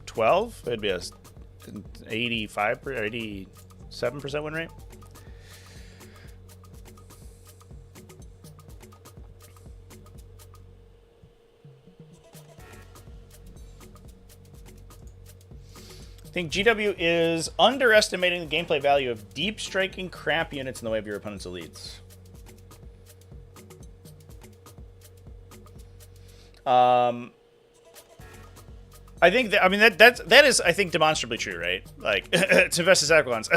12. It'd be a 85 or 87% win rate. I think GW is underestimating the gameplay value of deep striking crap units in the way of your opponent's elites. I think that, I mean, that is, I think, demonstrably true, right? Like, to Vestas Aquilons.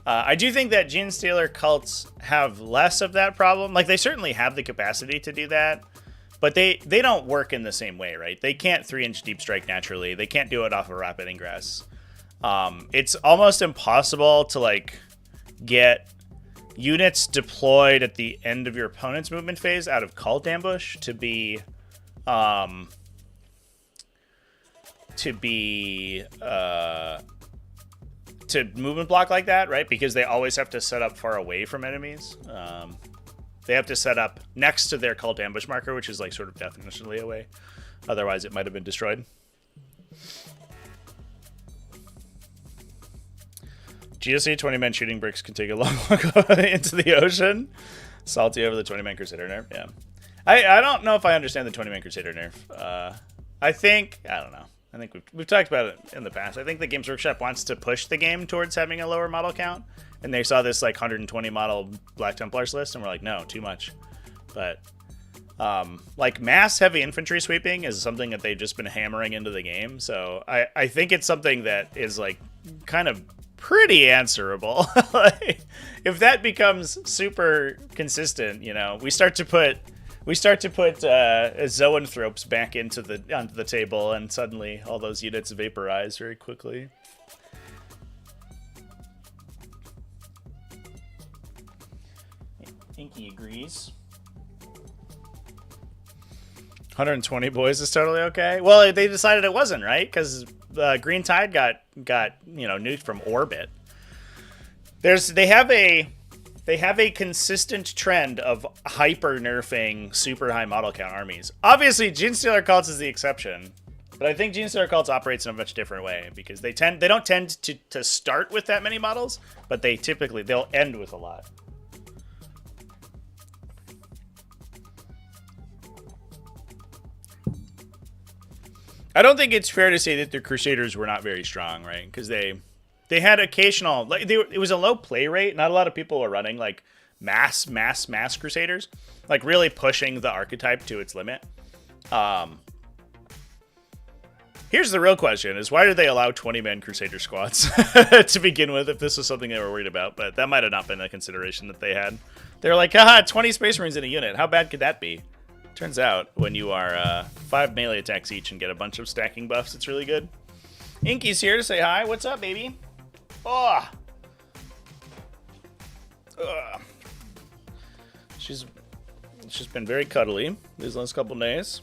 I do think that Genestealer cults have less of that problem. Like, they certainly have the capacity to do that, but they don't work in the same way, right? They can't 3-inch deep strike naturally. They can't do it off of rapid ingress. It's almost impossible to, like, get units deployed at the end of your opponent's movement phase out of cult ambush to be to movement block like that, right? Because they always have to set up far away from enemies. They have to set up next to their cult ambush marker, which is like sort of definitionally away. Otherwise, it might have been destroyed. GSC 20-man shooting bricks can take a long walk into the ocean. Salty over the 20-man Crusader nerf. Yeah. I don't know if I understand the 20-man Crusader nerf. I don't know. I think we've talked about it in the past. I think the Games Workshop wants to push the game towards having a lower model count. And they saw this like 120 model Black Templars list and we're like, no, too much. But like mass heavy infantry sweeping is something that they've just been hammering into the game. So I think it's something that is like kind of pretty answerable. Like, if that becomes super consistent, you know, we start to put zoanthropes back onto the table, and suddenly all those units vaporize very quickly. Inky agrees. 120 boys is totally okay. Well, they decided it wasn't, right? Because Green Tide got nuked from orbit. They have a consistent trend of hyper nerfing super high model count armies. Obviously, Genestealer cults is the exception, but I think Genestealer cults operates in a much different way because they don't tend to start with that many models, but they'll end with a lot. I don't think it's fair to say that the Crusaders were not very strong, right? Because they had occasional, like it was a low play rate. Not a lot of people were running like mass Crusaders, like really pushing the archetype to its limit. Here's the real question: is why did they allow 20-man Crusader squads to begin with? If this was something they were worried about, but that might have not been a consideration that they had. They were like, haha, 20 Space Marines in a unit. How bad could that be? Turns out, when you are 5 melee attacks each and get a bunch of stacking buffs, it's really good. Inky's here to say hi. What's up, baby? Oh. She's been very cuddly these last couple days.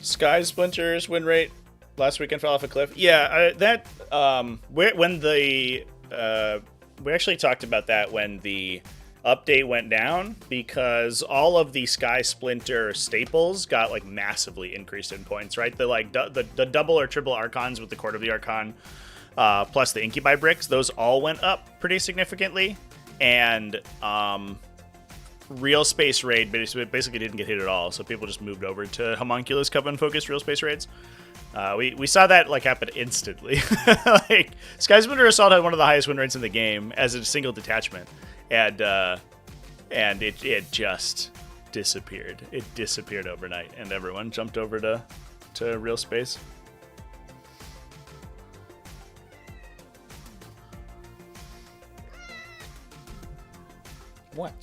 Sky Splinters win rate last weekend fell off a cliff. Yeah, we actually talked about that when the update went down, because all of the Sky Splinter staples got like massively increased in points, right? The double or triple Archons with the Court of the Archon, plus the Incubi bricks, those all went up pretty significantly. And Real Space Raid basically didn't get hit at all, so people just moved over to Homunculus Coven focused Real Space Raids. We saw that like happen instantly. Like Sky Splinter Assault had one of the highest win rates in the game as a single detachment, and it just disappeared. It disappeared overnight, and everyone jumped over to Real Space. What?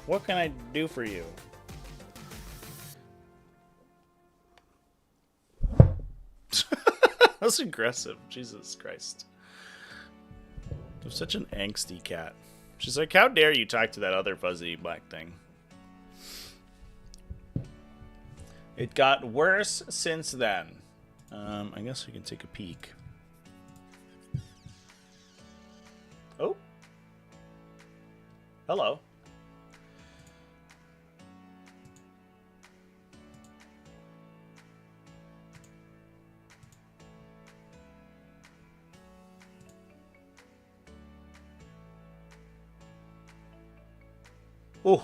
What can I do for you? That's aggressive. Jesus Christ. I'm such an angsty cat. She's like, how dare you talk to that other fuzzy black thing? It got worse since then. I guess we can take a peek. Oh. Hello. Ooh.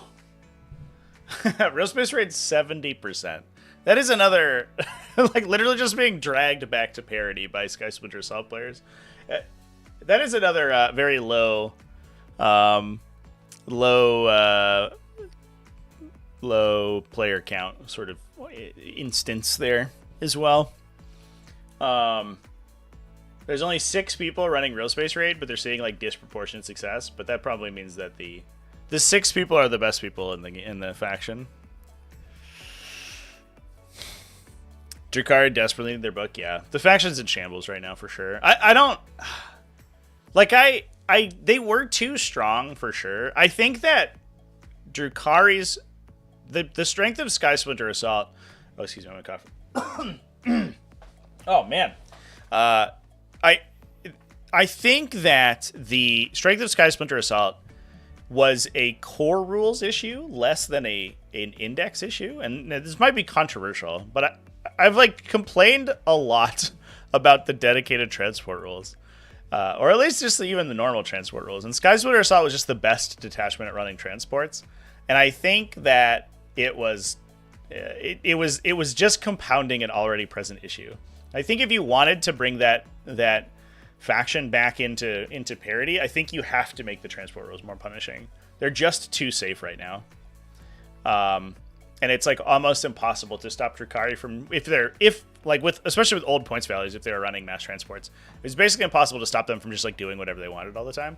Real Space Raid's 70%. That is another, like, literally just being dragged back to parity by Sky Splinter Assault players. That is another very low low player count sort of instance there as well. There's only 6 people running Real Space Raid, but they're seeing like disproportionate success. But that probably means that the 6 people are the best people in the faction. Drukhari desperately need their book. Yeah, the faction's in shambles right now for sure. I don't like they were too strong for sure. I think that Drukhari's the strength of Sky Splinter Assault. Oh, excuse me, I'm gonna cough. Oh man, I think that the strength of Sky Splinter Assault was a core rules issue less than an index issue, and this might be controversial, but I've like complained a lot about the dedicated transport rules, or at least just even the normal transport rules. And Sky Splinter Assault was just the best detachment at running transports, and I think that it was just compounding an already present issue. I think if you wanted to bring that faction back into parity, I think you have to make the transport rules more punishing. They're just too safe right now. And it's like almost impossible to stop Drukhari from especially with old points values, if they're running mass transports. It's basically impossible to stop them from just like doing whatever they wanted all the time.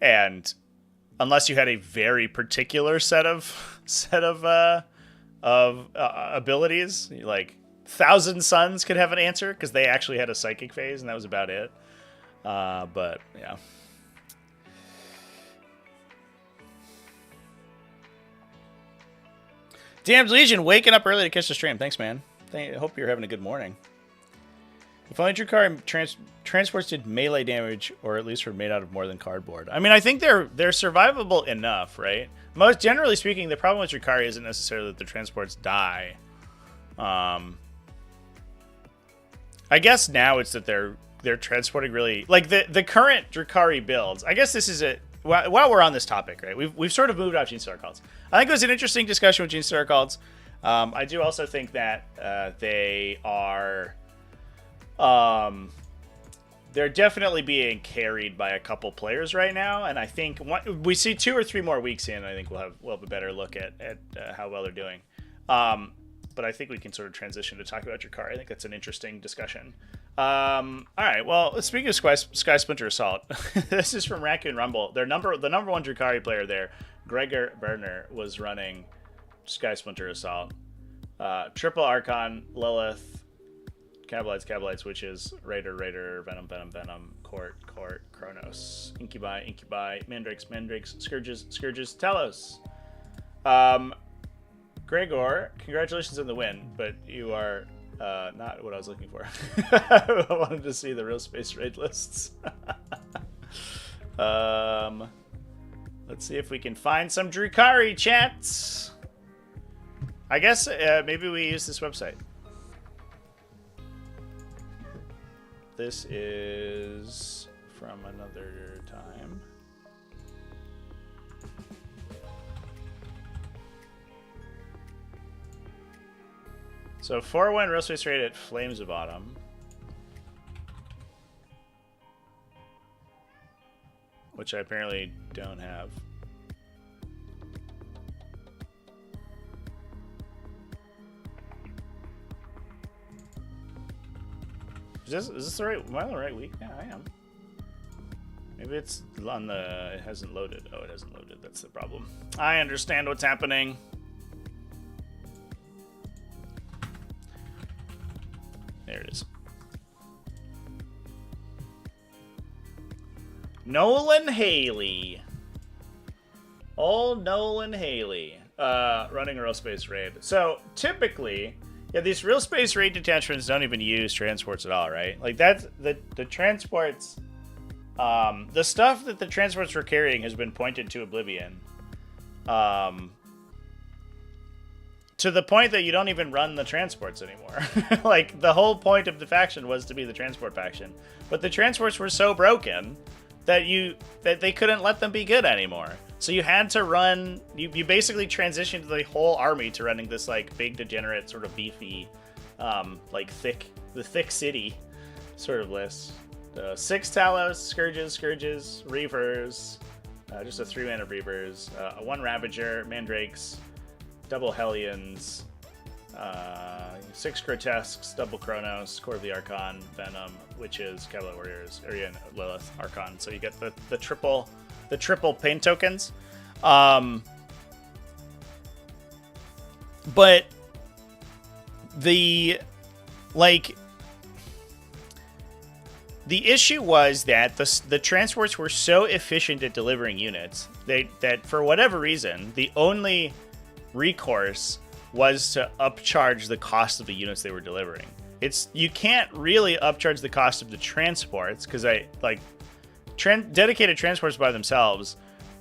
And unless you had a very particular set of abilities, like Thousand Suns could have an answer because they actually had a psychic phase, and that was about it. But yeah. Damned Legion waking up early to catch the stream. Thanks, man. I hope you're having a good morning. If only Drukhari transports did melee damage, or at least were made out of more than cardboard. I mean, I think they're survivable enough, right? Most generally speaking, the problem with Drukhari isn't necessarily that the transports die. I guess now it's that they're transporting really like the current Drukhari builds. I guess this is it. While we're on this topic, right? We've sort of moved off Genestealer cults. I think it was an interesting discussion with Genestealer cults. I do also think that they are they're definitely being carried by a couple players right now, and I think we see 2 or 3 more weeks in. I think we'll have a better look at how well they're doing. But I think we can sort of transition to talk about Drukhari. I think that's an interesting discussion. All right. Well, speaking of Sky Splinter Assault, this is from Raccoon Rumble. The number 1 Drukhari player there, Gregor Berner, was running Sky Splinter Assault. Triple Archon, Lilith, Kabalites, Witches, Raider, Venom, Court, Kronos, Incubi, Mandrakes, Scourges, Telos. Gregor, congratulations on the win, but you are not what I was looking for. I wanted to see the Real Space Raid lists. Let's see if we can find some Drukhari chats. I guess maybe we use this website. This is from another time. So 4-1 Real Space Raid at Flames of Autumn. Which I apparently don't have. Is this the right? Am I on the right week? Yeah, I am. Maybe it's on the. It hasn't loaded. Oh, it hasn't loaded. That's the problem. I understand what's happening. There it is. Nolan Haley. Old Nolan Haley. Running a Real Space Raid. So typically, yeah, these Real Space Raid detachments don't even use transports at all, right? Like that's the transports. The stuff that the transports were carrying has been pointed to oblivion. To the point that you don't even run the transports anymore. Like, the whole point of the faction was to be the transport faction. But the transports were so broken that they couldn't let them be good anymore. So you had to run... You basically transitioned the whole army to running this, like, big, degenerate, sort of beefy, like, thick city sort of list. 6 Talos, Scourges, Reavers, just a 3-mana Reavers, 1 Ravager, Mandrakes, double Hellions, 6 Grotesques, double Chronos, Core of the Archon, Venom, Witches, Cavalry Warriors, Arian, Lilith, Archon. So you get the triple pain tokens. But the issue was that the transports were so efficient at delivering units that for whatever reason, the only recourse was to upcharge the cost of the units they were delivering. You can't really upcharge the cost of the transports because dedicated transports by themselves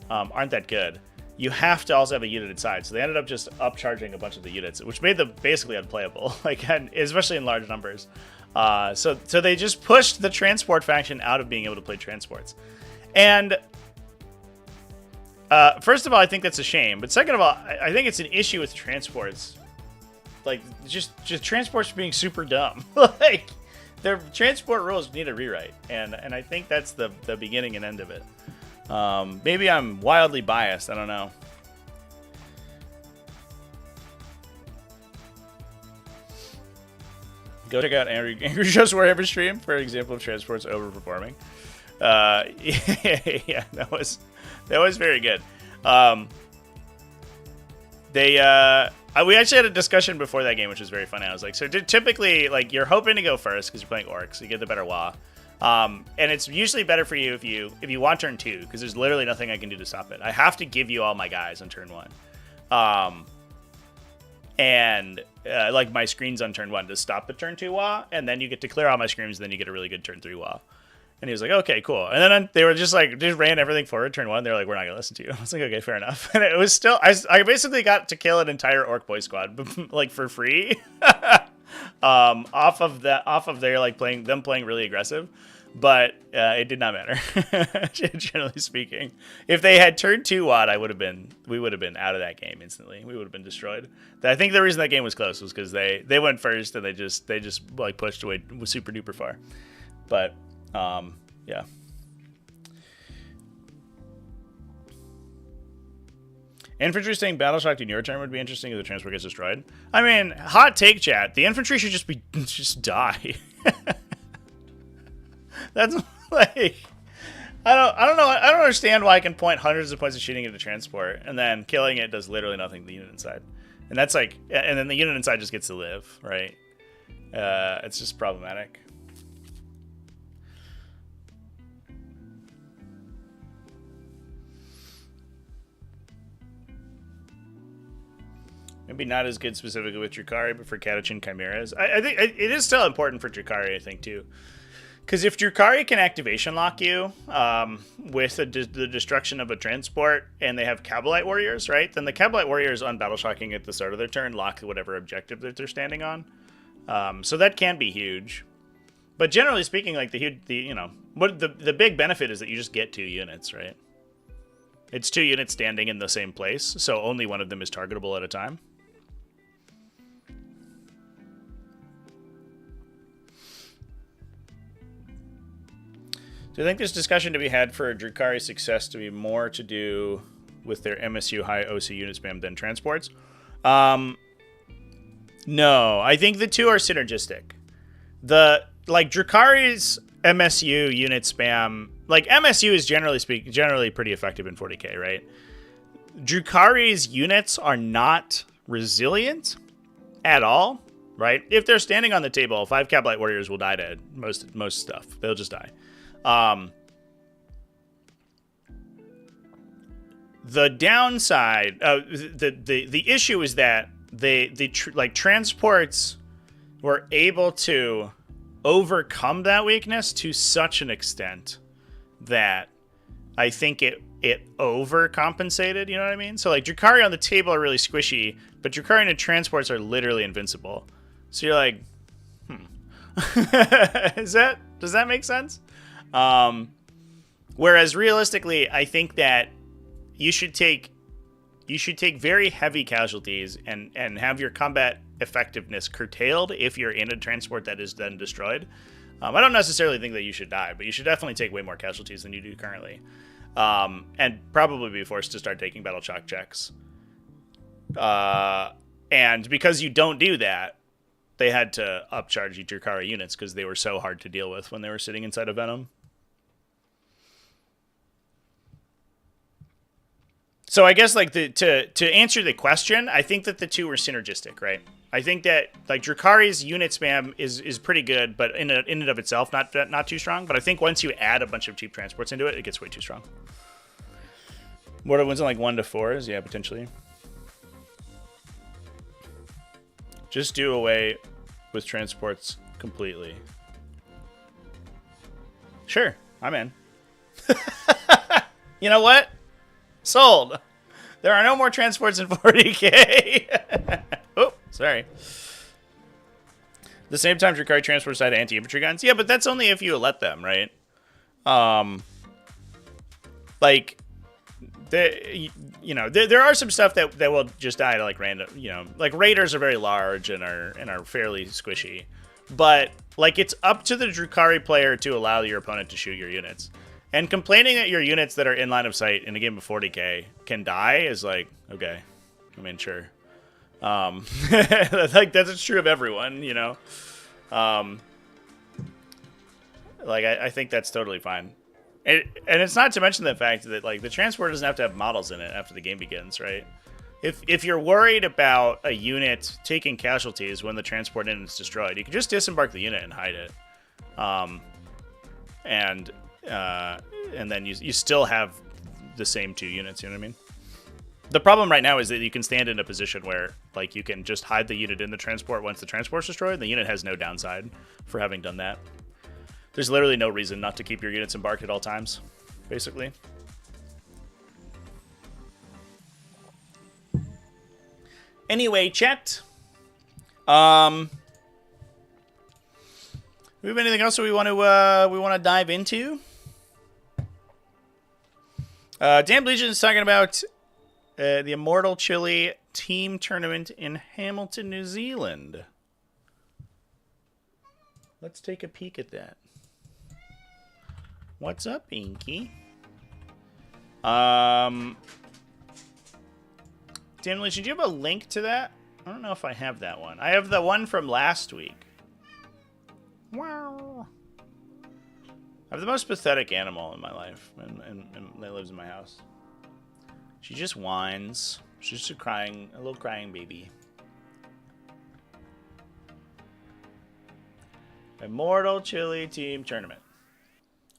aren't that good. You have to also have a unit inside, so they ended up just upcharging a bunch of the units, which made them basically unplayable, especially in large numbers. So they just pushed the transport faction out of being able to play transports. And first of all, I think that's a shame. But second of all, I think it's an issue with transports. Just transports being super dumb. Their transport rules need a rewrite. And I think that's the beginning and end of it. Maybe I'm wildly biased. I don't know. Go check out Angry Joe's Warhammer stream for an example of transports overperforming. Yeah, that was very good. We actually had a discussion before that game, which was very funny. I was like, so typically, you're hoping to go first because you're playing orcs, you get the better WA. And it's usually better for you if you want turn 2, because there's literally nothing I can do to stop it. I have to give you all my guys on turn 1. And my screens on turn 1 to stop the turn 2 WA, and then you get to clear all my screens, and then you get a really good turn 3 WA. And he was like, okay, cool. And then they were just ran everything forward turn 1. They were like, we're not going to listen to you. I was like, okay, fair enough. And it was still, I basically got to kill an entire Orc Boy squad, for free. off of their playing really aggressive. But it did not matter, generally speaking. If they had turned 2 WAD, we would have been out of that game instantly. We would have been destroyed. I think the reason that game was close was because they went first and they just pushed away super duper far. But yeah. Infantry staying battle shocked in your turn would be interesting if the transport gets destroyed. I mean, hot take, chat. The infantry should just die. That's I don't know. I don't understand why I can point hundreds of points of shooting into transport and then killing it does literally nothing to the unit inside. And that's and then the unit inside just gets to live, right? It's just problematic. Maybe not as good specifically with Drukhari, but for Catachin Chimeras. I think it is still important for Drukhari, I think, too. Because if Drukhari can activation lock you with the destruction of a transport and they have Kabalite Warriors, right? Then the Kabalite Warriors on battle shocking at the start of their turn lock whatever objective that they're standing on. So that can be huge. But generally speaking, the big benefit is that you just get 2 units, right? It's 2 units standing in the same place, so only one of them is targetable at a time. Do you think there's discussion to be had for Drukhari's success to be more to do with their MSU high OC unit spam than transports? No, I think the two are synergistic. Drukhari's MSU unit spam, MSU is generally pretty effective in 40k, right? Drukhari's units are not resilient at all, right? If they're standing on the table, 5 Kabalite Warriors will die to most stuff. They'll just die. The downside, the issue is that transports were able to overcome that weakness to such an extent that I think it overcompensated. You know what I mean? So Drukhari on the table are really squishy, but Drukhari and transports are literally invincible. So you're like, does that make sense? Whereas realistically, I think that you should take very heavy casualties and have your combat effectiveness curtailed if you're in a transport that is then destroyed. I don't necessarily think that you should die, but you should definitely take way more casualties than you do currently. And probably be forced to start taking battle shock checks. And because you don't do that, they had to upcharge your Drukhari units because they were so hard to deal with when they were sitting inside of Venom. So I guess like to answer the question, I think that the two were synergistic, right? I think that like Drukhari's unit spam is pretty good, but in and of itself not too strong. But I think once you add a bunch of cheap transports into it, it gets way too strong. What ones in like 1 to 4s? Yeah, potentially. Just do away with transports completely. Sure, I'm in. You know what? Sold. There are no more transports in 40k. Oh, sorry. The same time, Drukhari transports had anti-infantry guns. Yeah, but that's only if you let them, right? Like, there are some stuff that will just die to like random. Like raiders are very large and are fairly squishy, but like it's up to the Drukhari player to allow your opponent to shoot your units. And complaining that your units that are in line of sight in a game of 40k can die is like, okay, I mean, sure. Like that's true of everyone, Like I think that's totally fine. And it's not to mention the fact that like the transport doesn't have to have models in it after the game begins, right? If you're worried about a unit taking casualties when the transport in is destroyed, you can just disembark the unit and hide it. And then you still have the same 2 units, you know what I mean? The problem right now is that you can stand in a position where like you can just hide the unit in the transport once the transport's destroyed. The unit has no downside for having done that. There's literally no reason not to keep your units embarked at all times, basically. Anyway, chat. We have anything else that we want to dive into? Dan Legion is talking about the Immortal Chilli team tournament in Hamilton, New Zealand. Let's take a peek at that. What's up, Inky? Dan Legion, do you have a link to that? I don't know if I have that one. I have the one from last week. Wow. I have the most pathetic animal in my life, and that lives in my house. She just whines. She's just a little crying baby. Immortal Chilli team tournament.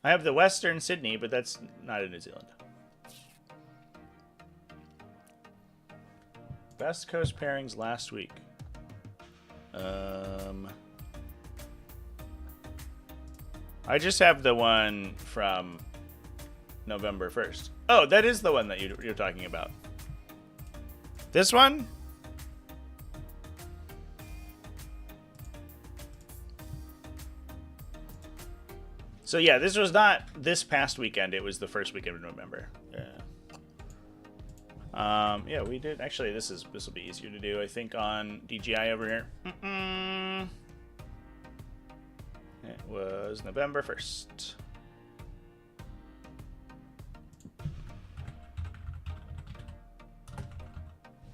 I have the Western Sydney, but that's not in New Zealand. Best Coast pairings last week. I just have the one from November 1st. Oh, that is the one that you're talking about. This one? So yeah, this was not this past weekend. It was the first weekend of November. Yeah, we did. Actually, this will be easier to do, I think, on DGI over here. It was November 1st.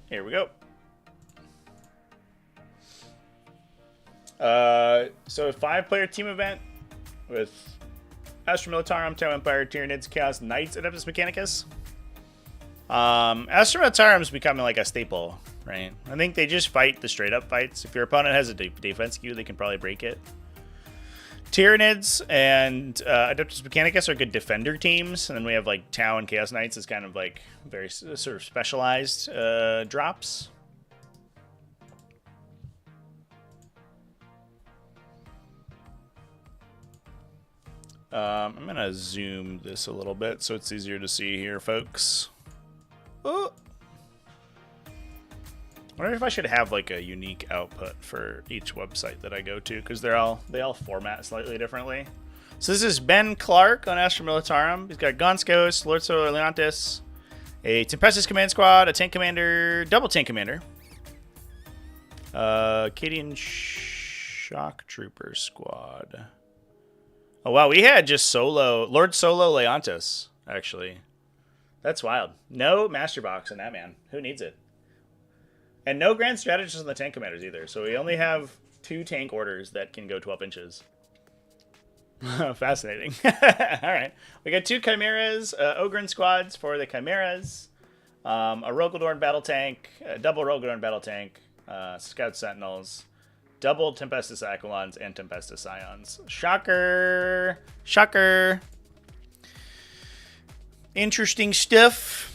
Here we go. So a 5-player team event with Astra Militarum, Tau Empire, Tyranids, Chaos Knights, Adeptus Mechanicus. Astra Militarum is becoming like a staple, right? I think they just fight the straight up fights. If your opponent has a defense queue, they can probably break it. Tyranids and Adeptus Mechanicus are good defender teams, and then we have like Tau and Chaos Knights as kind of like very sort of specialized drops. I'm gonna zoom this a little bit so it's easier to see here, folks. Oh. I wonder if I should have like a unique output for each website that I go to, because they all format slightly differently. So this is Ben Clark on Astra Militarum. He's got Gonskos, Lord Solar Leontis, a Tempestus Command Squad, a Tank Commander, double Tank Commander, Cadian Shock Trooper Squad, Oh, wow. We had just Lord Solo Leontis, actually. That's wild. No Master Box in that, man. Who needs it? And no Grand Strategist in the tank commanders either. So we only have 2 tank orders that can go 12 inches. Fascinating. All right. We got 2 Chimeras, Ogren squads for the Chimeras, a Rogaldorn battle tank, a double Rogaldorn battle tank, Scout Sentinels, double Tempestus Aquilons, and Tempestus Scions. Shocker. Shocker. Interesting stuff.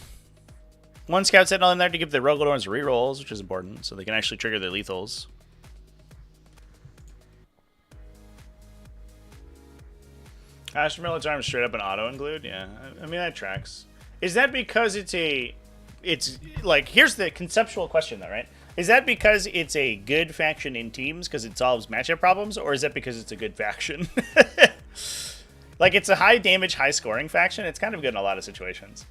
1 Scout Sentinel in there to give the Rogaldorns rerolls, which is important, so they can actually trigger their lethals. Astro Militarum straight up an auto include? Yeah, I mean, that tracks. Is that because it's like, here's the conceptual question though, right? Is that because it's a good faction in teams because it solves matchup problems, or is that because it's a good faction? Like, it's a high damage, high scoring faction. It's kind of good in a lot of situations.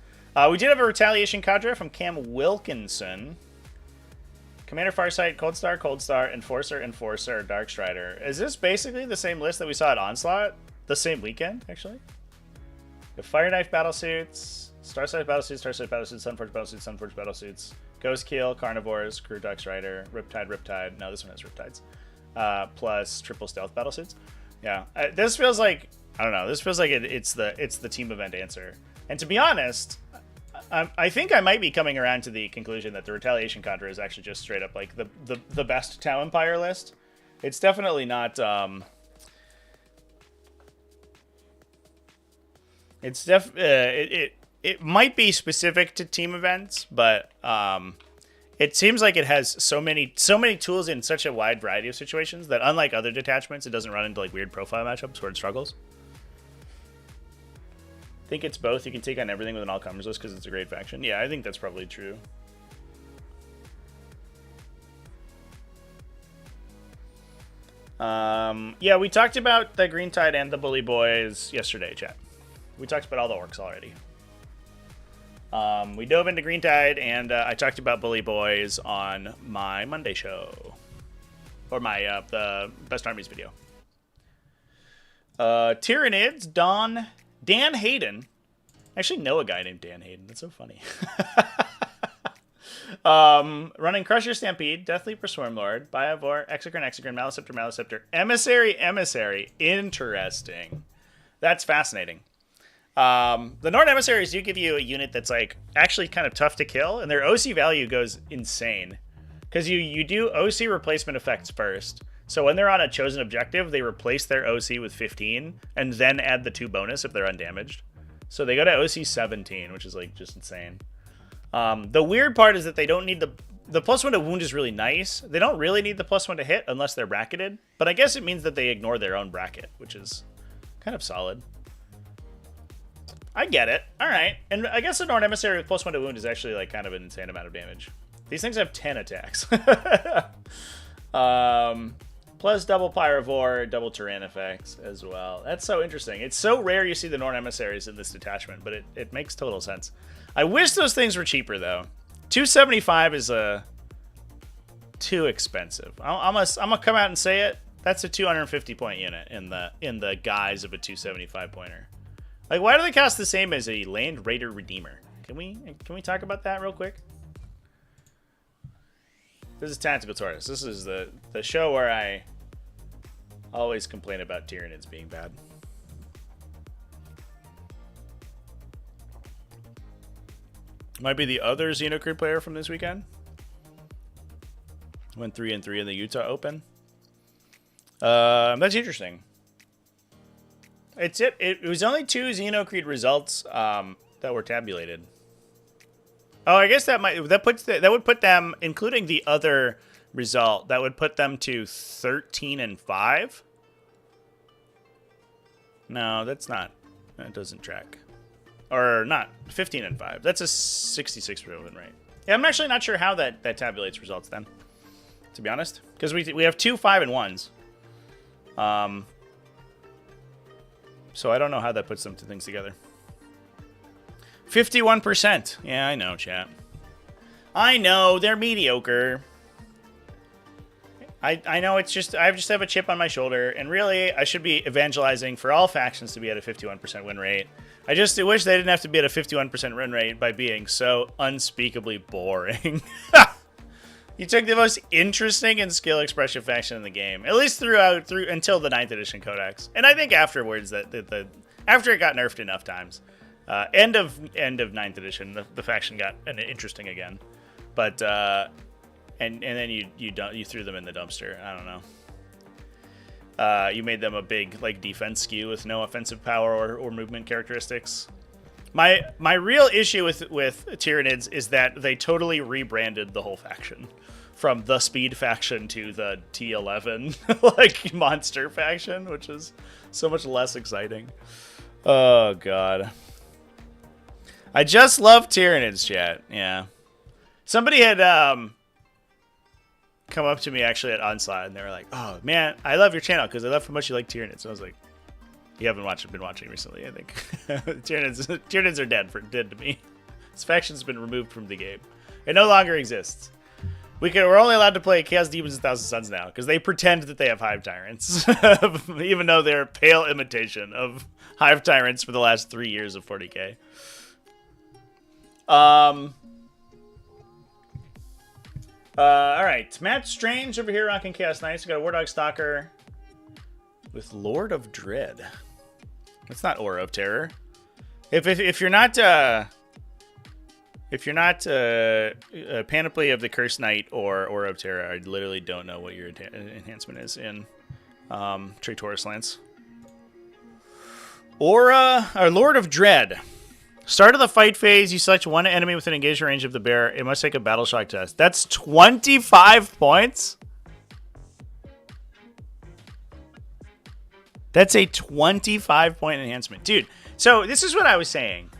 We did have a Retaliation cadre from Cam Wilkinson. Commander Farsight, Cold Star, Enforcer, Darkstrider. Is this basically the same list that we saw at Onslaught? The same weekend, actually? The Fire Knife Battlesuits, Starsight Battlesuits, Sunforge Battlesuits, Sunforge Battlesuits, Ghost Keel, Carnivores, Crew Darkstrider, Riptide. No, this one has Riptides. Plus triple Stealth Battlesuits. Yeah, this feels like, I don't know, this feels like it's the team event answer. And to be honest, I think I might be coming around to the conclusion that the Retaliation cadre is actually just straight up like the best Tau Empire list. It's definitely not. It might be specific to team events, but it seems like it has so many tools in such a wide variety of situations that, unlike other detachments, it doesn't run into like weird profile matchups where it struggles. I think it's both. You can take on everything with an all-comers list because it's a great faction. Yeah, I think that's probably true. Yeah, we talked about the Green Tide and the Bully Boys yesterday, chat. We talked about all the orcs already. We dove into Green Tide, and I talked about Bully Boys on my Monday show. Or my the Best Armies video. Tyranids, Dan Hayden. I actually know a guy named Dan Hayden. That's so funny. Running Crusher Stampede, Death Leaper Swarmlord, Biovore, Exocrine, Maliceptor, Emissary. Interesting. That's fascinating. The Nord Emissaries do give you a unit that's like actually kind of tough to kill, and their OC value goes insane. Because you do OC replacement effects first. So when they're on a chosen objective, they replace their OC with 15, and then add the 2 bonus if they're undamaged. So they go to OC 17, which is like just insane. The weird part is that they don't need the +1 to wound is really nice. They don't really need the +1 to hit unless they're bracketed. But I guess it means that they ignore their own bracket, which is kind of solid. I get it. All right. And I guess the Nord Emissary with +1 to wound is actually like kind of an insane amount of damage. These things have 10 attacks. Plus double Pyrovore, double Tyran effects as well. That's so interesting. It's so rare you see the Nord Emissaries in this detachment, but it makes total sense. I wish those things were cheaper, though. 275 is too expensive. I'm gonna come out and say it. That's a 250 point unit in the guise of a 275 pointer. Like, why do they cost the same as a Land Raider Redeemer? Can we talk about that real quick? This is TacticalTortoise. This is the show where I always complain about Tyranids being bad. Might be the other Xenocreed player from this weekend. Went 3-3 in the Utah Open. That's interesting. It was only 2 Xenocreed results that were tabulated. Oh, I guess that would put them, including the other result, that would put them to 13-5. No, that's not. That doesn't track. Or not 15-5. That's a 66% win rate. Yeah, I'm actually not sure how that tabulates results then, to be honest, because we have 2 5-1s. So I don't know how that puts them two things together. 51%. Yeah, I know, chat. I know, they're mediocre. I know I just have a chip on my shoulder, and really I should be evangelizing for all factions to be at a 51% win rate. I just wish they didn't have to be at a 51% win rate by being so unspeakably boring. You took the most interesting and skill expression faction in the game, at least through until the 9th edition codex, and I think afterwards after it got nerfed enough times, end of 9th edition, the faction got interesting again, but. And then you threw them in the dumpster. I don't know. You made them a big like defense skew with no offensive power or movement characteristics. My real issue with Tyranids is that they totally rebranded the whole faction, from the Speed faction to the T11 like monster faction, which is so much less exciting. Oh god. I just love Tyranids, chat. Yeah. Somebody had come up to me actually at Onslaught, and they were like, "Oh man, I love your channel because I love how much you like Tyranids." So I was like, "You haven't been watching recently, I think." Tyranids are dead to me. This faction's been removed from the game. It no longer exists. We're only allowed to play Chaos Demons and Thousand Suns now because they pretend that they have Hive Tyrants, even though they're a pale imitation of Hive Tyrants for the last 3 years of 40k. All right, Matt Strange over here rocking Chaos Knights. We got a War Dog Stalker with Lord of Dread. That's not Aura of Terror. If you're not Panoply of the Cursed Knight or Aura of Terror, I literally don't know what your enhancement is in Traitoris Lance. Aura or Lord of Dread. Start of the fight phase, you select one enemy within engagement range of the bear. It must take a battle shock test. That's 25 points? That's a 25-point enhancement. Dude, so this is what I was saying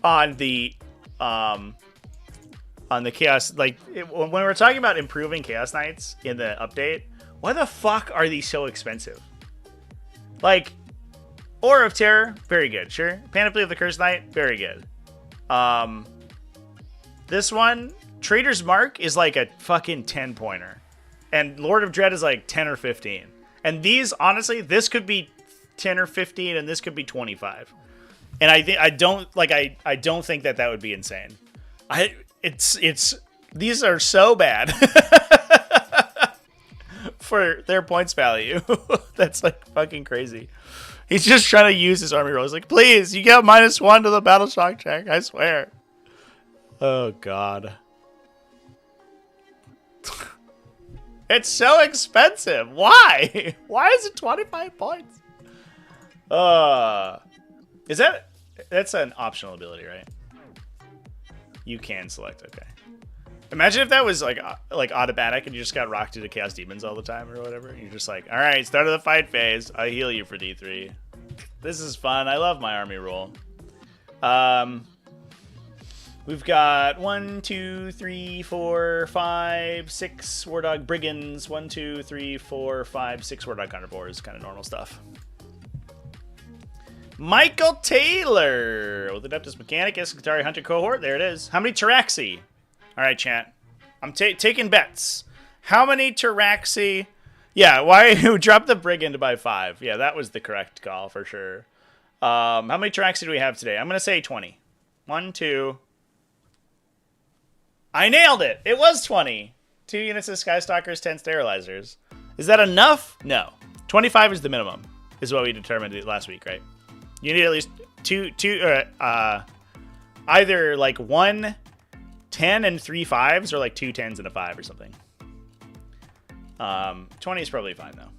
on the Chaos, like, when we were talking about improving Chaos Knights in the update, why the fuck are these so expensive? Like, Aura of Terror, very good, sure. Panoply of the Cursed Knight, very good. This one, Trader's Mark is like a fucking 10-pointer. And Lord of Dread is like 10 or 15. And these, honestly, this could be 10 or 15, and this could be 25. And I don't think that would be insane. These are so bad for their points value. That's like fucking crazy. He's just trying to use his army roll. He's like, please, you get -1 to the battle shock check. I swear. Oh, God. It's so expensive. Why? Why is it 25 points? That's an optional ability, right? You can select, okay. Imagine if that was like automatic and you just got rocked into Chaos Demons all the time or whatever. And you're just like, all right, start of the fight phase. I heal you for D3. This is fun. I love my army roll. We've got 1, 2, 3, 4, 5, 6 War Dog Brigands. 1, 2, 3, 4, 5, 6 War Dog Carnivores. Kind of normal stuff. Michael Taylor with Adeptus Mechanicus, Qatari Hunter Cohort. There it is. How many Taraxi? All right, chat. I'm taking bets. How many Taraxi? Yeah, why you dropped the Brigand by 5? Yeah, that was the correct call for sure. How many Taraxi do we have today? I'm going to say 20. 1, 2. I nailed it. It was 20. 2 units of Skystalkers, 10 Sterilizers. Is that enough? No. 25 is the minimum, is what we determined last week, right? You need at least either like 1 10 and 3 5s or like 2 10s and a 5 or something. 20 is probably fine though.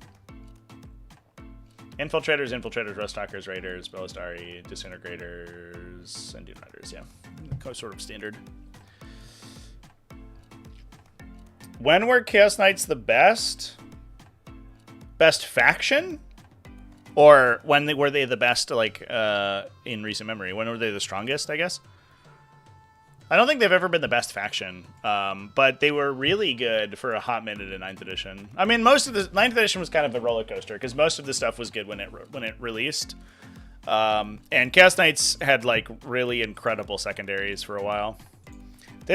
Infiltrators, Rustalkers, Raiders, Bellistari, Disintegrators, and Dune Riders, yeah. Sort of standard. When were Chaos Knights the best? Best faction? Or were they the best, like, in recent memory? When were they the strongest, I guess? I don't think they've ever been the best faction, but they were really good for a hot minute in 9th edition. I mean, most of the 9th edition was kind of a roller coaster, because most of the stuff was good when it released. And Chaos Knights had, like, really incredible secondaries for a while. They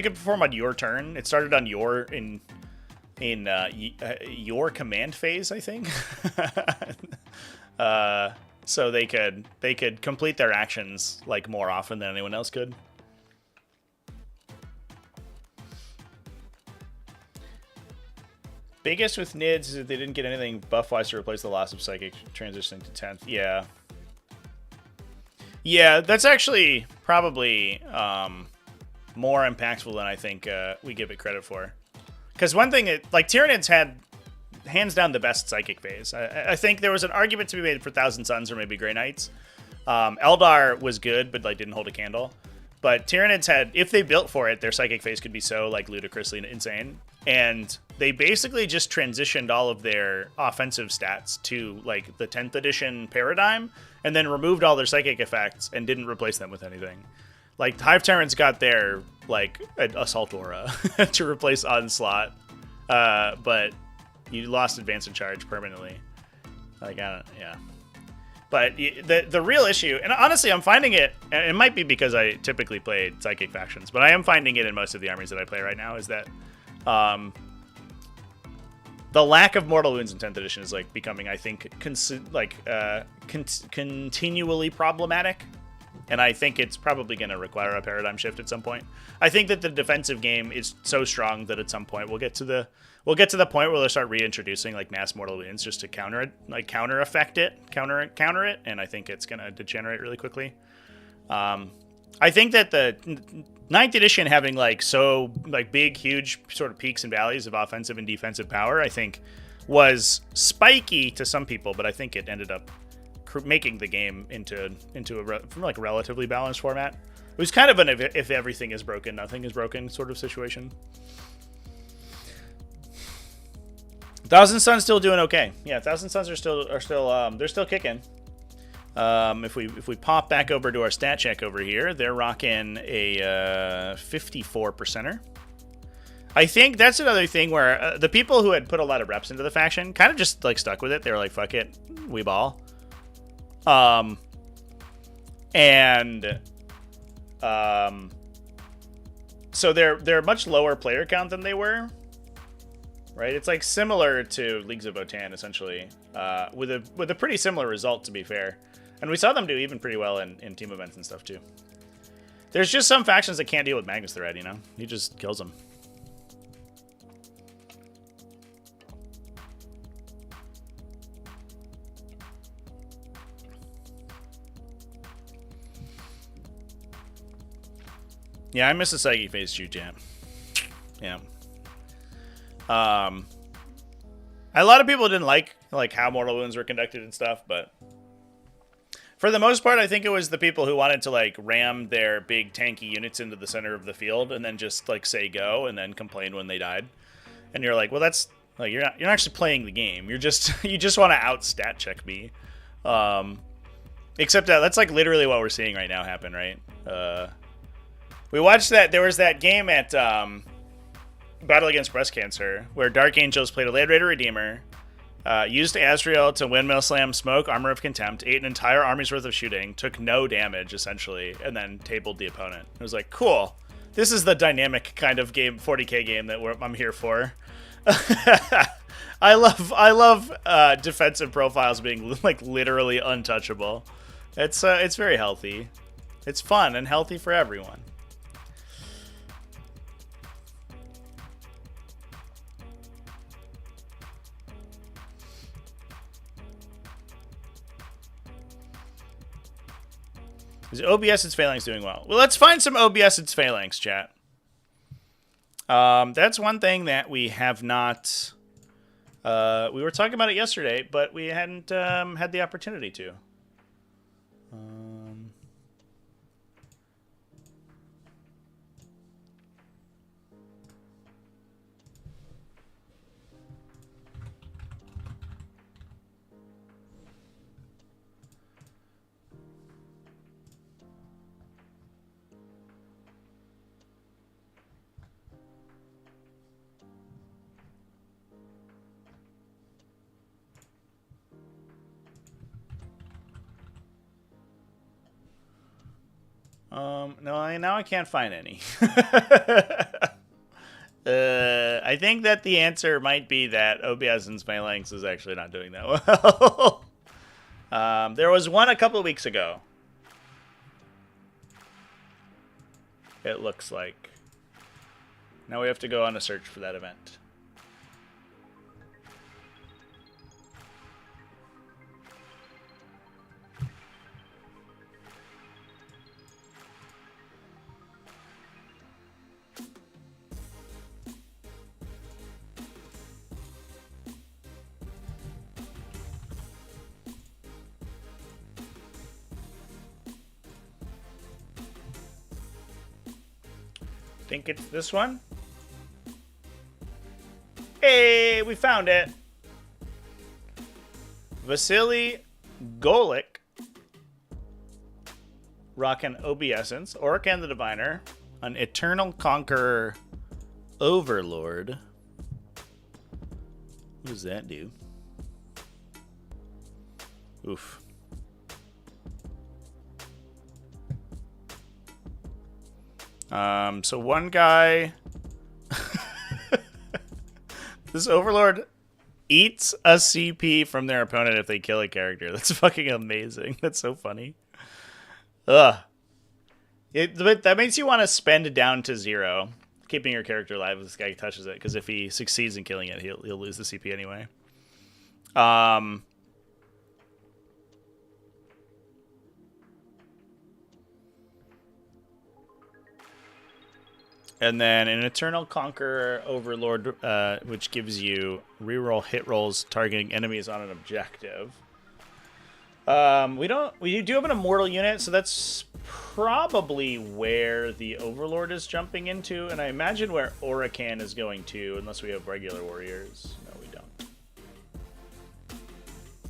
could perform on your turn. It started on your, in your command phase, I think. So they could complete their actions like more often than anyone else could. Biggest with Nids is that they didn't get anything buff-wise to replace the loss of Psychic transitioning to 10th. Yeah. Yeah, that's actually probably more impactful than I think we give it credit for. Because one thing, like, Tyranids had hands down the best Psychic phase. I think there was an argument to be made for Thousand Suns or maybe Grey Knights. Eldar was good, but like didn't hold a candle. But Tyranids had, if they built for it, their Psychic phase could be so like ludicrously insane. And they basically just transitioned all of their offensive stats to like the 10th edition paradigm, and then removed all their Psychic effects and didn't replace them with anything. Like Hive Tyrants got their like Assault Aura to replace Onslaught, but you lost Advance and Charge permanently. Like yeah. But the real issue, and honestly, I'm finding it, and it might be because I typically played Psychic factions, but I am finding it in most of the armies that I play right now, is that the lack of mortal wounds in 10th edition is like becoming, I think, continually problematic. And I think it's probably going to require a paradigm shift at some point. I think that the defensive game is so strong that at some point we'll get to the point where they'll start reintroducing like mass mortal wounds just to counter it, like counter it, and I think it's going to degenerate really quickly. I think that the 9th edition having like so like big, huge sort of peaks and valleys of offensive and defensive power, I think was spiky to some people, but I think it ended up making the game into a relatively balanced format. It was kind of an if everything is broken, nothing is broken sort of situation. Thousand Suns still doing okay. Yeah, Thousand Suns are still they're still kicking. If we pop back over to our stat check over here, they're rocking a 54%er. I think that's another thing where the people who had put a lot of reps into the faction kind of just like stuck with it. They were like, "Fuck it, we ball." So they're much lower player count than they were, right? It's like similar to Leagues of Votann essentially, with a pretty similar result, to be fair. And we saw them do even pretty well in team events and stuff too. There's just some factions that can't deal with Magnus Thread, you know? He just kills them. Yeah, I miss the Psyche phase too, champ. Yeah. A lot of people didn't like how Mortal Wounds were conducted and stuff, but for the most part, I think it was the people who wanted to like ram their big tanky units into the center of the field and then just like say go and then complain when they died. And you're like, well, that's like you're not actually playing the game. You just want to out stat check me. Except that's like literally what we're seeing right now happen, right? We watched that. There was that game at Battle Against Breast Cancer where Dark Angels played a Land Raider Redeemer, used Azrael to windmill slam Smoke, Armor of Contempt, ate an entire army's worth of shooting, took no damage essentially, and then tabled the opponent. It was like, cool. This is the dynamic kind of game, 40k game that I'm here for. I love defensive profiles being like literally untouchable. It's very healthy. It's fun and healthy for everyone. Is Obeiscance Phalanx doing well? Well, let's find some Obeiscance Phalanx, chat. That's one thing that we have not... we were talking about it yesterday, but we hadn't had the opportunity to. No, now I can't find any. I I think that the answer might be that Obeiscance Phalanx is actually not doing that well. There was one a couple of weeks ago. It looks like. Now we have to go on a search for that event. Think it's this one? Hey, we found it. Vasily Golik, rockin' Obeiscance, Orakan the Diviner, an Eternal Conqueror Overlord. What does that do? Oof. So one guy, this Overlord eats a CP from their opponent if they kill a character. That's fucking amazing. That's so funny. Ugh. That makes you want to spend down to 0, keeping your character alive if this guy touches it, because if he succeeds in killing it, he'll lose the CP anyway. And then an Eternal Conqueror Overlord, which gives you reroll hit rolls targeting enemies on an objective. We do have an Immortal unit, so that's probably where the Overlord is jumping into, and I imagine where Orakan is going to, unless we have regular warriors. No, we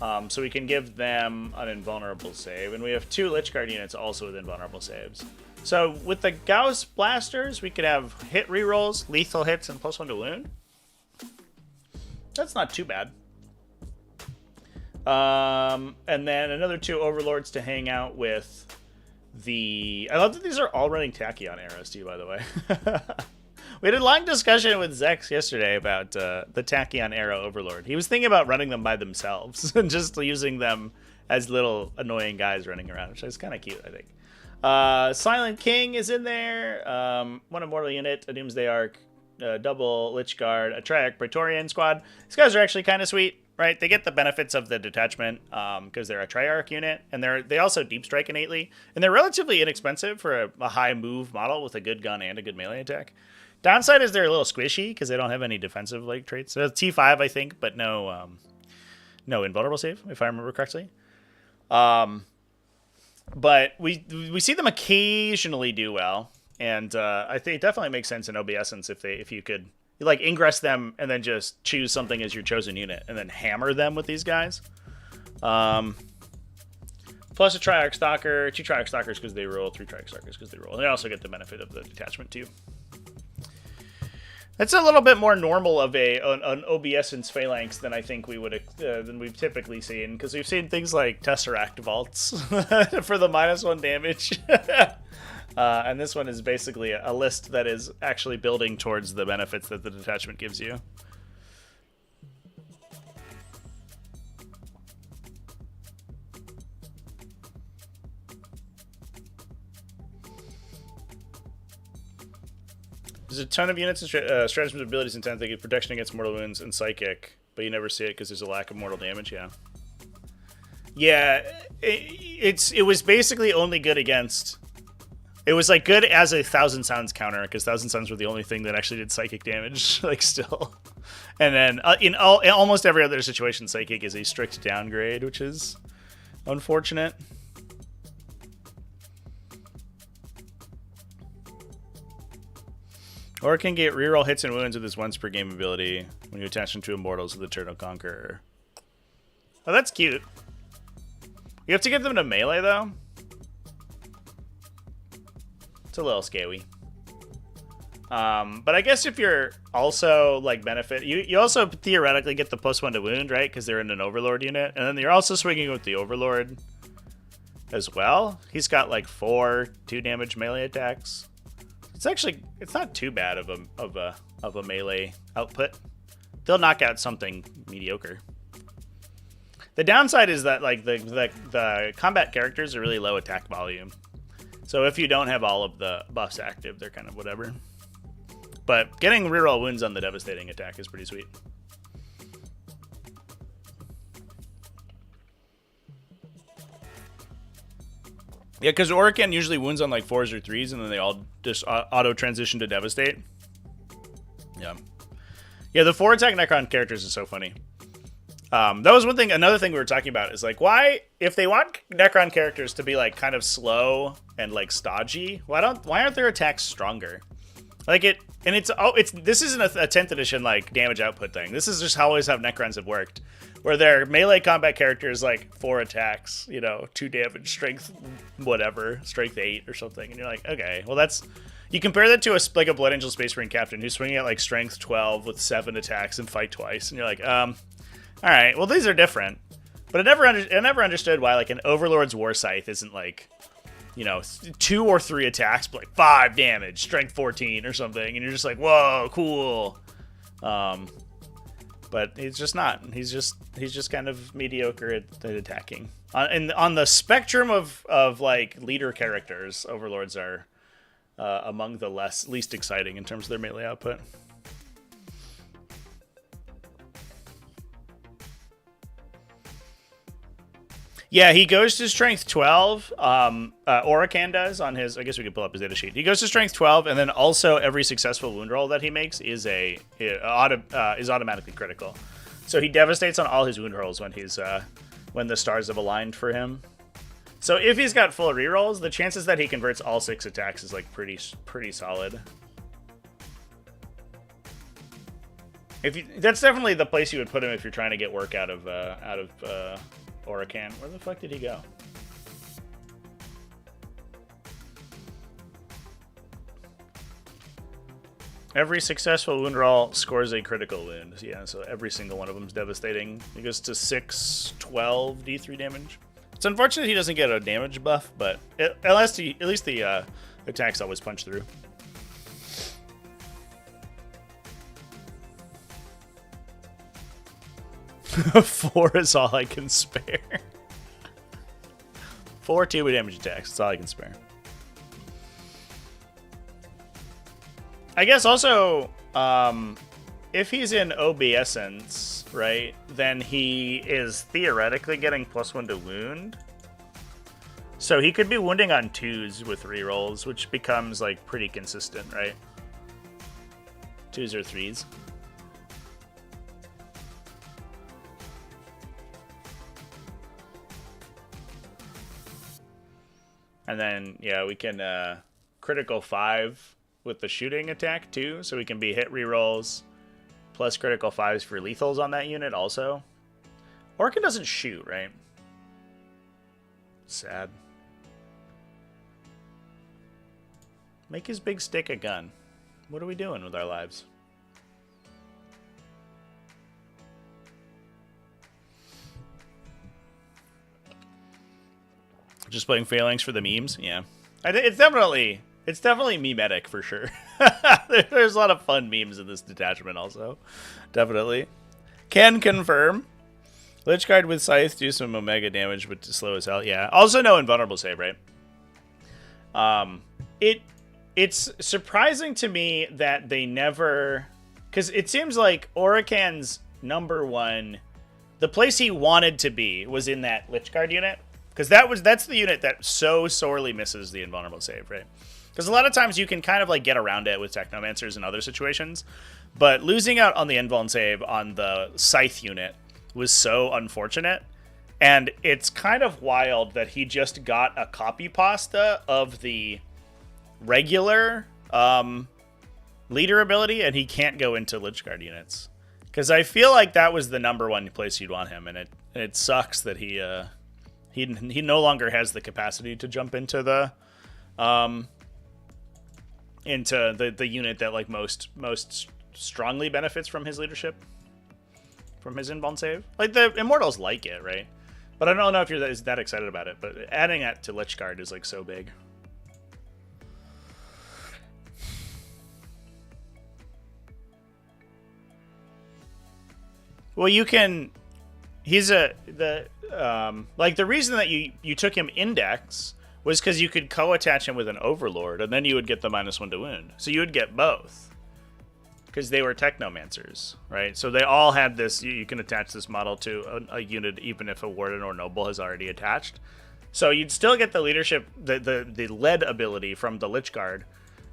don't. So we can give them an invulnerable save, and we have 2 Lich Guard units also with invulnerable saves. So with the Gauss Blasters, we could have hit rerolls, lethal hits, and +1 to wound. That's not too bad. And then another 2 Overlords to hang out with the... I love that these are all running Tachyon arrows too, by the way. We had a long discussion with Zex yesterday about the Tachyon arrow Overlord. He was thinking about running them by themselves and just using them as little annoying guys running around, which is kind of cute, I think. Silent King is in there. 1 Immortal unit, a Doomsday Arc, double Lich Guard, a Triarch Praetorian squad. These guys are actually kind of sweet, right? They get the benefits of the detachment because they're a Triarch unit, and they also deep strike innately, and they're relatively inexpensive for a high move model with a good gun and a good melee attack. Downside is they're a little squishy because they don't have any defensive like traits. So T5, I think, but no invulnerable save, if I remember correctly. But we see them occasionally do well, and I think it definitely makes sense in Obeiscance if you could like ingress them and then just choose something as your chosen unit and then hammer them with these guys. Plus a Triarch Stalker, 2 Triarch Stalkers because they roll, 3 Triarch Stalkers because they roll, and they also get the benefit of the detachment too. That's a little bit more normal of an Obeiscance Phalanx than I think we would than we've typically seen, because we've seen things like Tesseract Vaults for the -1 damage, and this one is basically a list that is actually building towards the benefits that the detachment gives you. There's a ton of units and stratagems, abilities, and talents that give protection against mortal wounds and psychic, but you never see it because there's a lack of mortal damage. Yeah, it was basically only good against. It was like good as a Thousand Sounds counter because Thousand Sounds were the only thing that actually did psychic damage, like still. And then in almost every other situation, psychic is a strict downgrade, which is unfortunate. Or can get reroll hits and wounds with his once per game ability when you attach him to Immortals with the Eternal Conqueror. Oh, that's cute. You have to get them to melee, though. It's a little scary. But I guess if you're also, like, benefit... You also theoretically get the +1 to wound, right? Because they're in an Overlord unit. And then you're also swinging with the Overlord as well. He's got, like, 4 2-damage melee attacks. it's not too bad of a melee output. They'll knock out something mediocre. The downside is that like the combat characters are really low attack volume. So if you don't have all of the buffs active, they're kind of whatever. But getting reroll wounds on the devastating attack is pretty sweet. Yeah, because Orican usually wounds on like 4s or 3s, and then they all just auto transition to devastate. Yeah, yeah. The 4-attack Necron characters is so funny. That was one thing. Another thing we were talking about is like, why, if they want Necron characters to be like kind of slow and like stodgy, why aren't their attacks stronger? Like it, and this isn't a 10th edition like damage output thing. This is just how always how Necrons have worked, where their melee combat characters like 4 attacks, 2 damage, strength, whatever, strength 8 or something, and you're like, okay, well that's. You compare that to a Blood Angel Space Marine captain who's swinging at like strength 12 with 7 attacks and fight twice, and you're like, all right, well these are different, but I never understood why like an Overlord's War Scythe isn't like, 2 or 3 attacks, but like 5 damage, strength 14 or something, and you're just like, whoa, cool. But he's just not. He's just kind of mediocre at attacking. And on the spectrum of like leader characters, Overlords are among the least exciting in terms of their melee output. Yeah, he goes to strength 12. Orican does on his. I guess we could pull up his data sheet. He goes to strength 12, and then also every successful wound roll that he makes is automatically critical. So he devastates on all his wound rolls when the stars have aligned for him. So if he's got full rerolls, the chances that he converts all 6 attacks is like pretty solid. That's definitely the place you would put him if you're trying to get work out of Orican. Where the fuck did he go? Every successful wound roll scores a critical wound. Yeah, so every single one of them is devastating. He goes to 6, 12 D3 damage. It's unfortunate he doesn't get a damage buff, but at least the attacks always punch through. Four is all I can spare. 4 2 damage attacks. That's all I can spare. I guess also, if he's in Obeiscance, right, then he is theoretically getting +1 to wound. So he could be wounding on 2s with rerolls, which becomes like pretty consistent, right? 2s or 3s. And then, yeah, we can critical 5 with the shooting attack, too. So we can be hit rerolls plus critical 5s for lethals on that unit, also. Orca doesn't shoot, right? Sad. Make his big stick a gun. What are we doing with our lives? Just playing Phalanx for the memes? Yeah. It's definitely memetic for sure. There's a lot of fun memes in this detachment also. Definitely. Can confirm. Lich Guard with Scythe do some Omega damage, but slow as hell. Yeah. Also no invulnerable save, right? It's surprising to me that they never... Because it seems like Orican's #1, the place he wanted to be was in that Lich Guard unit. Because that's the unit that so sorely misses the invulnerable save, right? Because a lot of times you can kind of like get around it with Technomancers and other situations, but losing out on the invuln save on the Scythe unit was so unfortunate, and it's kind of wild that he just got a copy pasta of the regular leader ability, and he can't go into Lich Guard units. Because I feel like that was the #1 place you'd want him, and it sucks that he no longer has the capacity to jump into the unit that like most strongly benefits from his leadership, from his invuln save. Like the Immortals like it, right? But I don't know if you're that excited about it. But adding that to Lich Guard is like so big. Well, you can. He's the reason that you took him index was because you could co-attach him with an overlord, and then you would get the -1 to wound. So you would get both because they were technomancers, right? So they all had this. You can attach this model to a unit even if a warden or noble has already attached. So you'd still get the leadership, the lead ability from the Lich Guard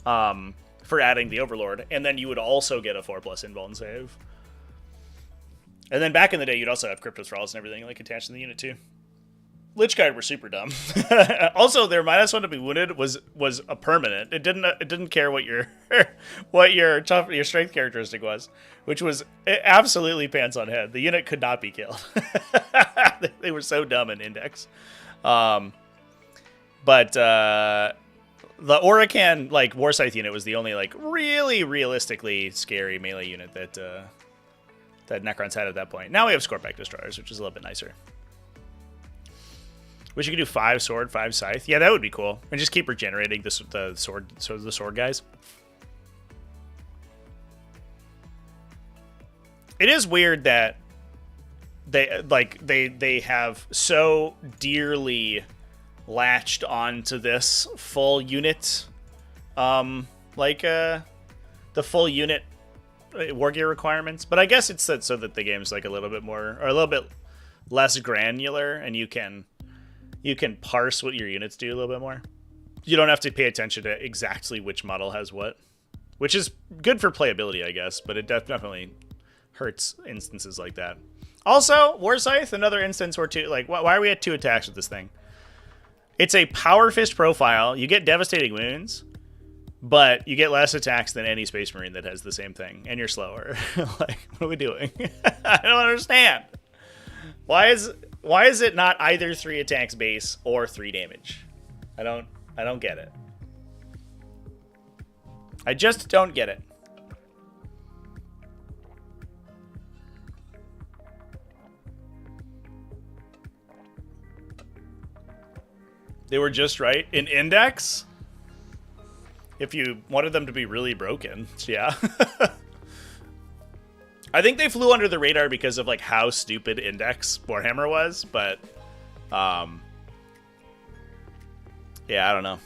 for adding the overlord, and then you would also get a 4+ invuln save. And then back in the day, you'd also have Crypto Thralls and everything like attached in the unit too. Lich Guard were super dumb. Also, their -1 to be wounded was a permanent. It didn't care what your your strength characteristic was, which was absolutely pants on head. The unit could not be killed. They were so dumb in Index. But the Oracan War Scythe unit was the only really realistically scary melee unit that Necrons had at that point. Now we have Scorpack Destroyers, which is a little bit nicer. Wish you could do 5 sword, 5 scythe. Yeah, that would be cool. And just keep regenerating the sword guys. It is weird that they have so dearly latched onto this full unit, the full unit war gear requirements. But I guess it's so that the game's a little bit more or a little bit less granular, and you can parse what your units do a little bit more. You don't have to pay attention to exactly which model has what, which is good for playability, I guess, but it definitely hurts instances like that. Also, War Scythe, another instance where why are we at 2 attacks with this thing? It's a Power Fist profile. You get devastating wounds, but you get less attacks than any Space Marine that has the same thing, and you're slower. What are we doing? I don't understand. Why is it not either 3 attacks base or 3 damage? I don't get it. I just don't get it. They were just right in Index. If you wanted them to be really broken, yeah. I think they flew under the radar because of how stupid Index Warhammer was, but yeah, I don't know.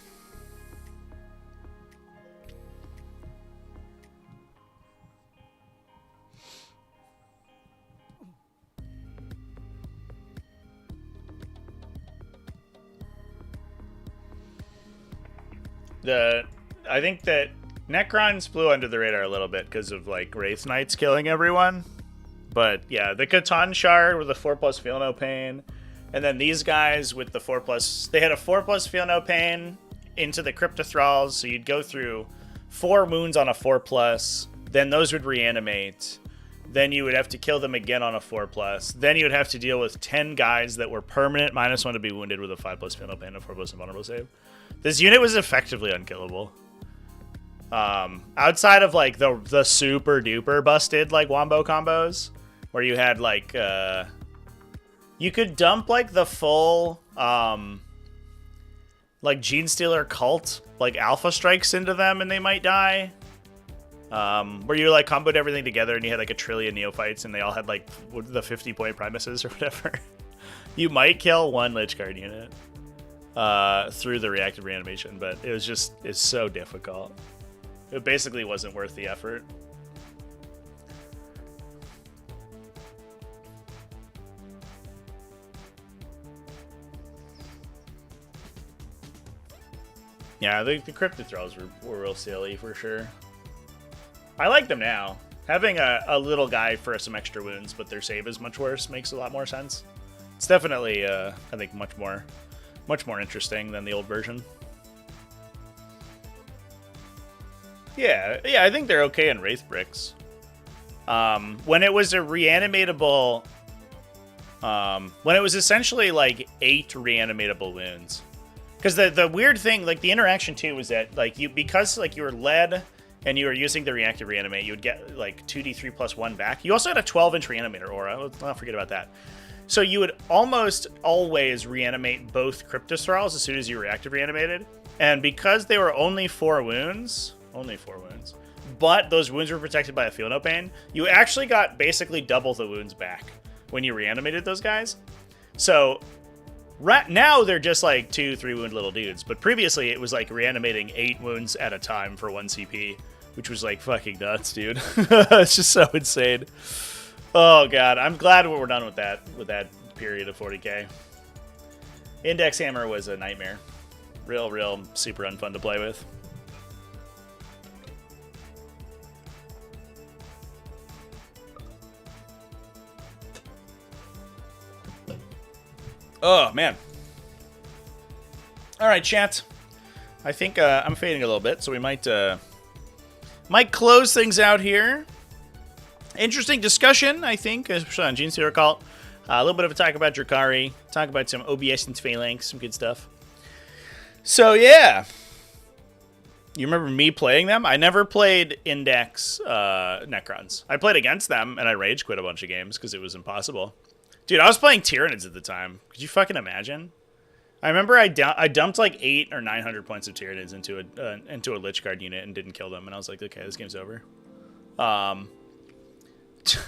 I think that Necrons flew under the radar a little bit because of Wraith Knights killing everyone. But yeah, the Catan Shard with the 4+ Feel No Pain. And then these guys with the 4+, they had a 4+ Feel No Pain into the Crypto Thralls. So you'd go through 4 wounds on a 4+, then those would reanimate. Then you would have to kill them again on a 4+. Then you would have to deal with 10 guys that were permanent -1 to be wounded with a 5+ Feel No Pain and a 4+ Invulnerable save. This unit was effectively unkillable. Outside of the super duper busted wombo combos, where you had you could dump the full Genestealer cult alpha strikes into them and they might die. Where you comboed everything together and you had a trillion neophytes and they all had the 50-point Primuses or whatever. You might kill 1 Lich Guard unit through the reactive reanimation, but it's so difficult. It basically wasn't worth the effort. Yeah, the Crypto Thralls were real silly for sure. I like them now. Having a little guy for some extra wounds, but their save is much worse, makes a lot more sense. It's definitely, I think, much more interesting than the old version. Yeah, I think they're okay in Wraith Bricks. When it was a reanimatable, when it was essentially 8 reanimatable wounds. Because the weird thing, the interaction too, was that because you were led and you were using the reactive reanimate, you would get 2d3 plus 1 back. You also had a 12-inch reanimator aura. Let's not forget about that. So you would almost always reanimate both Crypto Thralls as soon as you reactive reanimated. And because they were only 4 wounds, but those wounds were protected by a Feel No Pain, you actually got basically double the wounds back when you reanimated those guys. So right now they're just like 2-3 wound little dudes, but previously it was like reanimating 8 wounds at a time for 1 CP, which was like fucking nuts, dude. It's just so insane. Oh god, I'm glad we're done with that period of 40k. Index Hammer was a nightmare. Real super unfun to play with. Oh, man. All right, chat. I think I'm fading a little bit, so we might close things out here. Interesting discussion, I think, especially on Genestealer Cult. A little bit of a talk about Drukhari, talk about some Obeiscance Phalanx, some good stuff. So, yeah. You remember me playing them? I never played Index Necrons. I played against them, and I rage quit a bunch of games because it was impossible. Dude, I was playing Tyranids at the time. Could you fucking imagine? I remember I dumped like 800 or 900 points of Tyranids into a Lich Guard unit and didn't kill them, and I was like, okay, this game's over.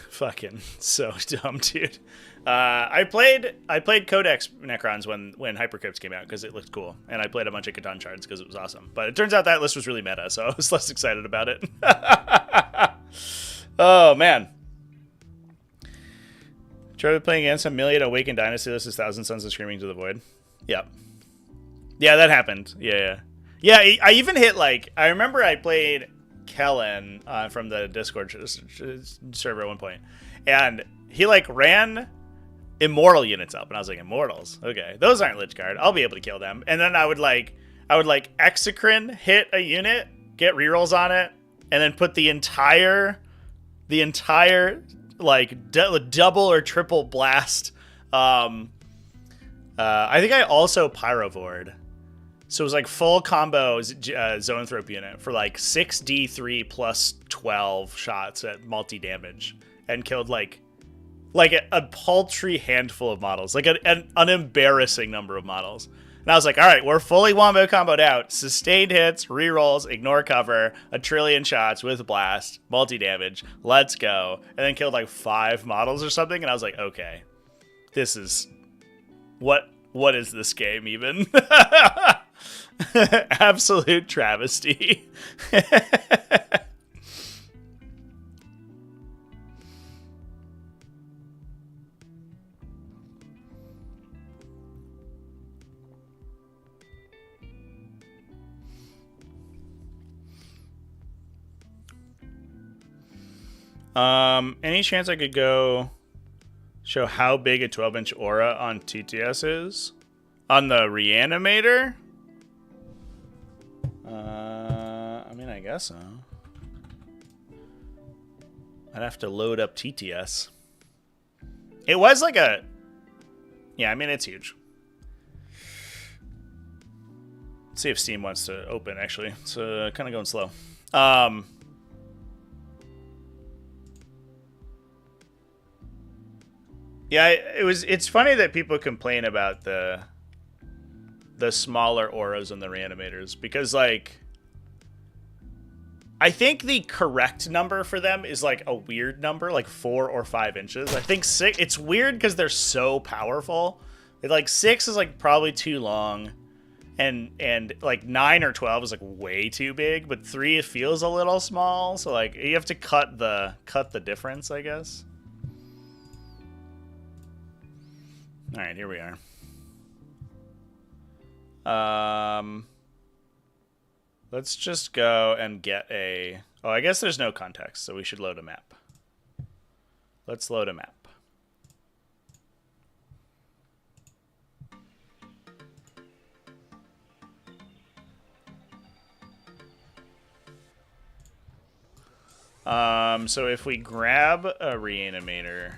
Fucking so dumb, dude. I played Codex Necrons when Hypercrypt came out because it looked cool, and I played a bunch of Catan Shards because it was awesome. But it turns out that list was really meta, so I was less excited about it. Oh man. Try playing against a Myriad Awakened Dynasty. This is Thousand Sons of Screaming to the Void. Yep. Yeah, that happened. Yeah. I even hit like I remember I played Kellen from the Discord server at one point, and he like ran Immortal units up, and I was like, Immortals, okay, those aren't Lich Guard. I'll be able to kill them. And then I would like Exocrine hit a unit, get rerolls on it, and then put the entire like double or triple blast. I think I also Pyrovored. So it was like full combo Zoanthrope unit for like 6d3 plus 12 shots at multi-damage and killed like a paltry handful of models, like an embarrassing number of models. And I was like, all right, we're fully wombo comboed out. Sustained hits, rerolls, ignore cover, 1 trillion shots with blast, multi-damage. Let's go. And then killed like 5 models or something. And I was like, okay, this is... What is this game even? Absolute travesty. Any chance I could go show how big a 12-inch aura on TTS is? On the Reanimator? I mean, I guess so. I'd have to load up TTS. It was like a... Yeah, I mean, it's huge. Let's see if Steam wants to open, actually. It's kind of going slow. Yeah, it's funny that people complain about the smaller auras on the Reanimators, because like I think the correct number for them is like a weird number, like 4 or 5 inches. I think 6. It's weird because they're so powerful. Like 6 is like probably too long, and like 9 or 12 is like way too big. But 3 it feels a little small, so like you have to cut the difference, I guess. All right, here we are. Let's just go and get a... Oh, I guess there's no context, so we should load a map. Let's load a map. So if we grab a Reanimator...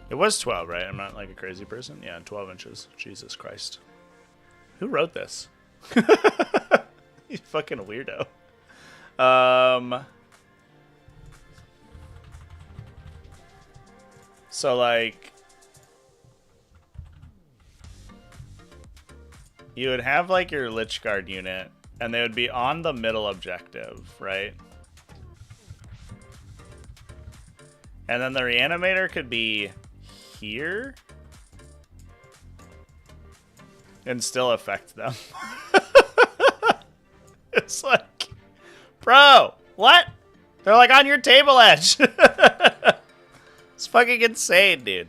It was 12, right? I'm not like a crazy person. Yeah, 12 inches. Jesus Christ. Who wrote this? You fucking weirdo. So, like, you would have, like, your Lich Guard unit, and they would be on the middle objective, right? And then the Reanimator could be here and still affect them. It's like, bro, what? They're like on your table edge. It's fucking insane, dude.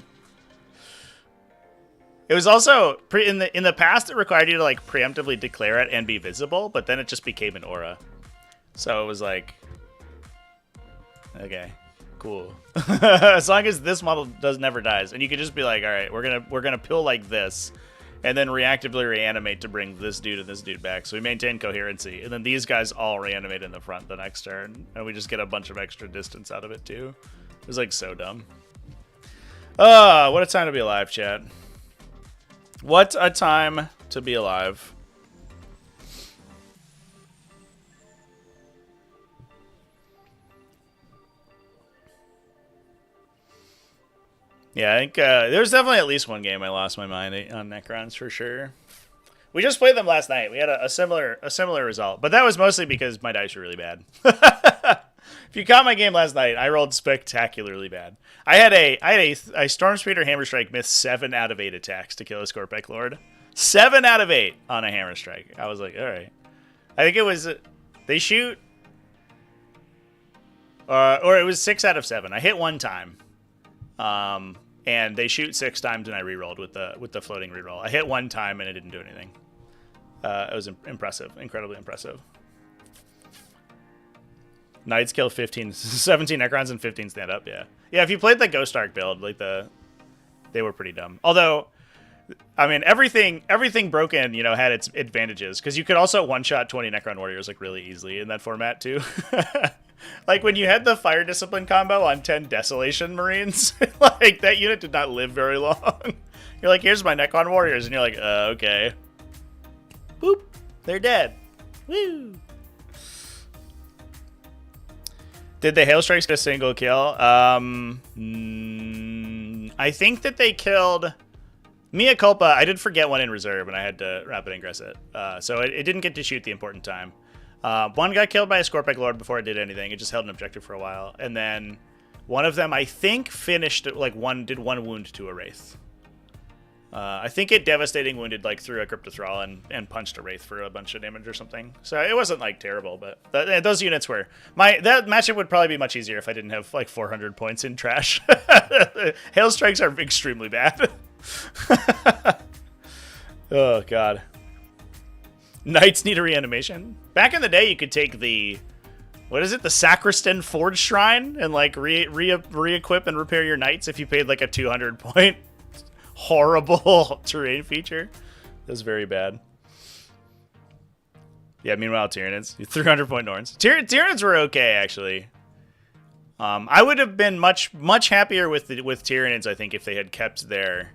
It was also in the past it required you to like preemptively declare it and be visible, but then it just became an aura. So it was like, okay, cool. As long as this model never dies, and you could just be like, all right, we're gonna pill like this, and then reactively reanimate to bring this dude and this dude back. So we maintain coherency, and then these guys all reanimate in the front the next turn, and we just get a bunch of extra distance out of it too. It was like so dumb. What a time to be alive, chat. What a time to be alive. Yeah, I think there's definitely at least one game I lost my mind on Necrons for sure. We just played them last night. We had a similar result, but that was mostly because my dice were really bad. If you caught my game last night, I rolled spectacularly bad. I had a Stormspeeder Hammer Strike miss 7 out of 8 attacks to kill a Scorpec Lord. 7 out of 8 on a Hammer Strike. I was like, all right. I think it was they shoot, or it was 6 out of 7. I hit 1 time. And they shoot 6 times, and I rerolled with the floating reroll. I hit 1 time, and it didn't do anything. It was impressive, incredibly impressive. Knights kill 17 Necrons and 15 stand up. Yeah, yeah. If you played the Ghost Arc build, like they were pretty dumb. Although, I mean, everything broken, had its advantages because you could also one-shot 20 Necron Warriors like really easily in that format too. Like when you had the Fire Discipline combo on 10 Desolation Marines, like that unit did not live very long. You're like, here's my Necron Warriors, and you're like, okay. Boop, they're dead. Woo. Did the Hail Strikes get a single kill? I think that they killed Mea Culpa. I did forget one in reserve, and I had to rapid ingress it. So it didn't get to shoot the important time. One got killed by a Scorpec Lord before it did anything. It just held an objective for a while. And then one of them, I think, finished, like, did one wound to a Wraith. I think it devastating wounded, like, through a Cryptothrall and punched a Wraith for a bunch of damage or something. So it wasn't, like, terrible, but those units were... That matchup would probably be much easier if I didn't have, like, 400 points in trash. Hail Strikes are extremely bad. Oh, God. Knights need a reanimation. Back in the day, you could take the... What is it? The Sacristan Forge Shrine and, like, re-equip and repair your knights if you paid, like, a 200-point... horrible terrain feature. That's very bad. Yeah, meanwhile, Tyranids. 300-point Norns. Tyranids were okay, actually. I would have been much happier with Tyranids, I think, if they had kept their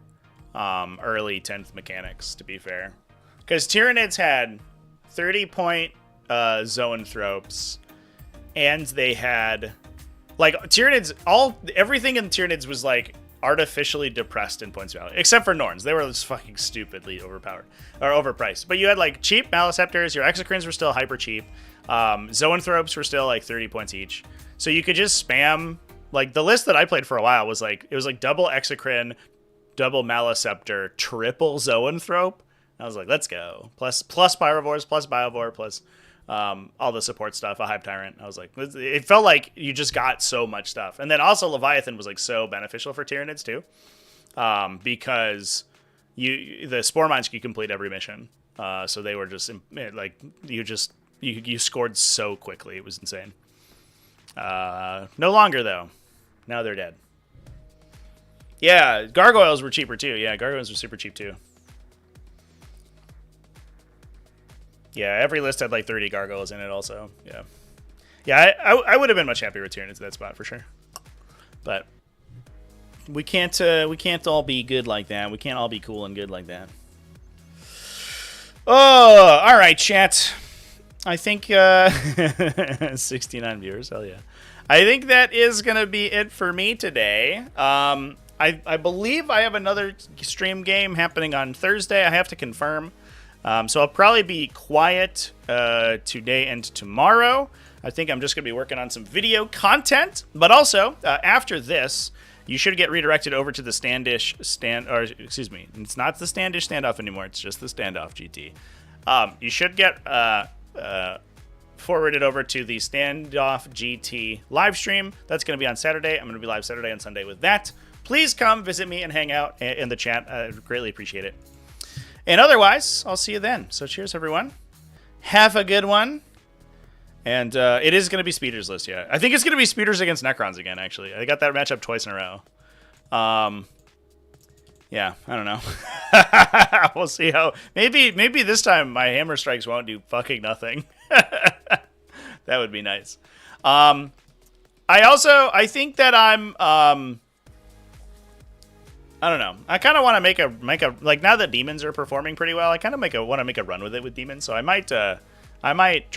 early 10th mechanics, to be fair. Because Tyranids had 30-point Zoanthropes, and they had... Like, Tyranids... Everything in Tyranids was, like... artificially depressed in points value, except for Norns. They were just fucking stupidly overpowered or overpriced. But you had like cheap Maliceptors, your Exocrines were still hyper cheap, Zoanthropes were still like 30 points each, so you could just spam. Like the list that I played for a while was like, it was like double Exocrine, double Maliceptor, triple Zoanthrope. I was like, let's go. Plus Pyrovores, plus Biovore, plus all the support stuff, a Hive Tyrant. I was like, it felt like you just got so much stuff. And then also Leviathan was like so beneficial for Tyranids too, because the Spore Mines could complete every mission. So they were just like, you scored so quickly. It was insane. No longer though. Now they're dead. Yeah, Gargoyles were cheaper too. Yeah, Gargoyles were super cheap too. Yeah, every list had like 30 Gargoyles in it also. Yeah. Yeah, I would have been much happier with Tyranids at that spot for sure. But we can't all be good like that. We can't all be cool and good like that. Oh, all right, chat. I think 69 viewers. Hell yeah. I think that is going to be it for me today. I believe I have another stream game happening on Thursday. I have to confirm. So I'll probably be quiet today and tomorrow. I think I'm just going to be working on some video content. But also, after this, you should get redirected over to the excuse me, it's not the Standish standoff anymore. It's just the Standoff GT. You should get forwarded over to the Standoff GT live stream. That's going to be on Saturday. I'm going to be live Saturday and Sunday with that. Please come visit me and hang out in the chat. I greatly appreciate it. And otherwise, I'll see you then. So cheers, everyone. Have a good one. And it is going to be Speeders list, yeah. I think it's going to be Speeders against Necrons again, actually. I got that matchup twice in a row. Yeah, I don't know. We'll see how... Maybe this time my Hammer Strikes won't do fucking nothing. That would be nice. I think that I'm... I don't know. I kind of want to make a like, now that demons are performing pretty well, I kind of want to make a run with it with demons. So I might try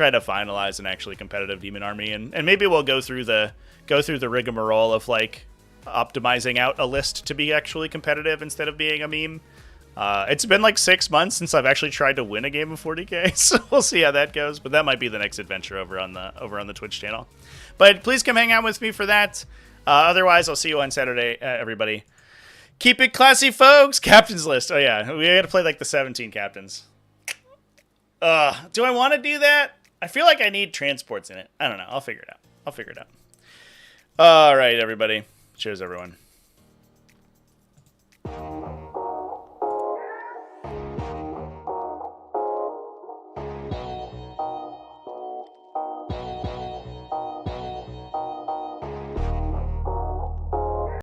to finalize an actually competitive demon army, and maybe we'll go through the rigmarole of like optimizing out a list to be actually competitive instead of being a meme. It's been like 6 months since I've actually tried to win a game of 40k, so we'll see how that goes. But that might be the next adventure over on the Twitch channel. But please come hang out with me for that. Otherwise, I'll see you on Saturday, everybody. Keep it classy, folks. Captains list. Oh yeah, we got to play like the 17 captains. Do I want to do that? I feel like I need transports in it. I don't know. I'll figure it out. All right, everybody. Cheers, everyone.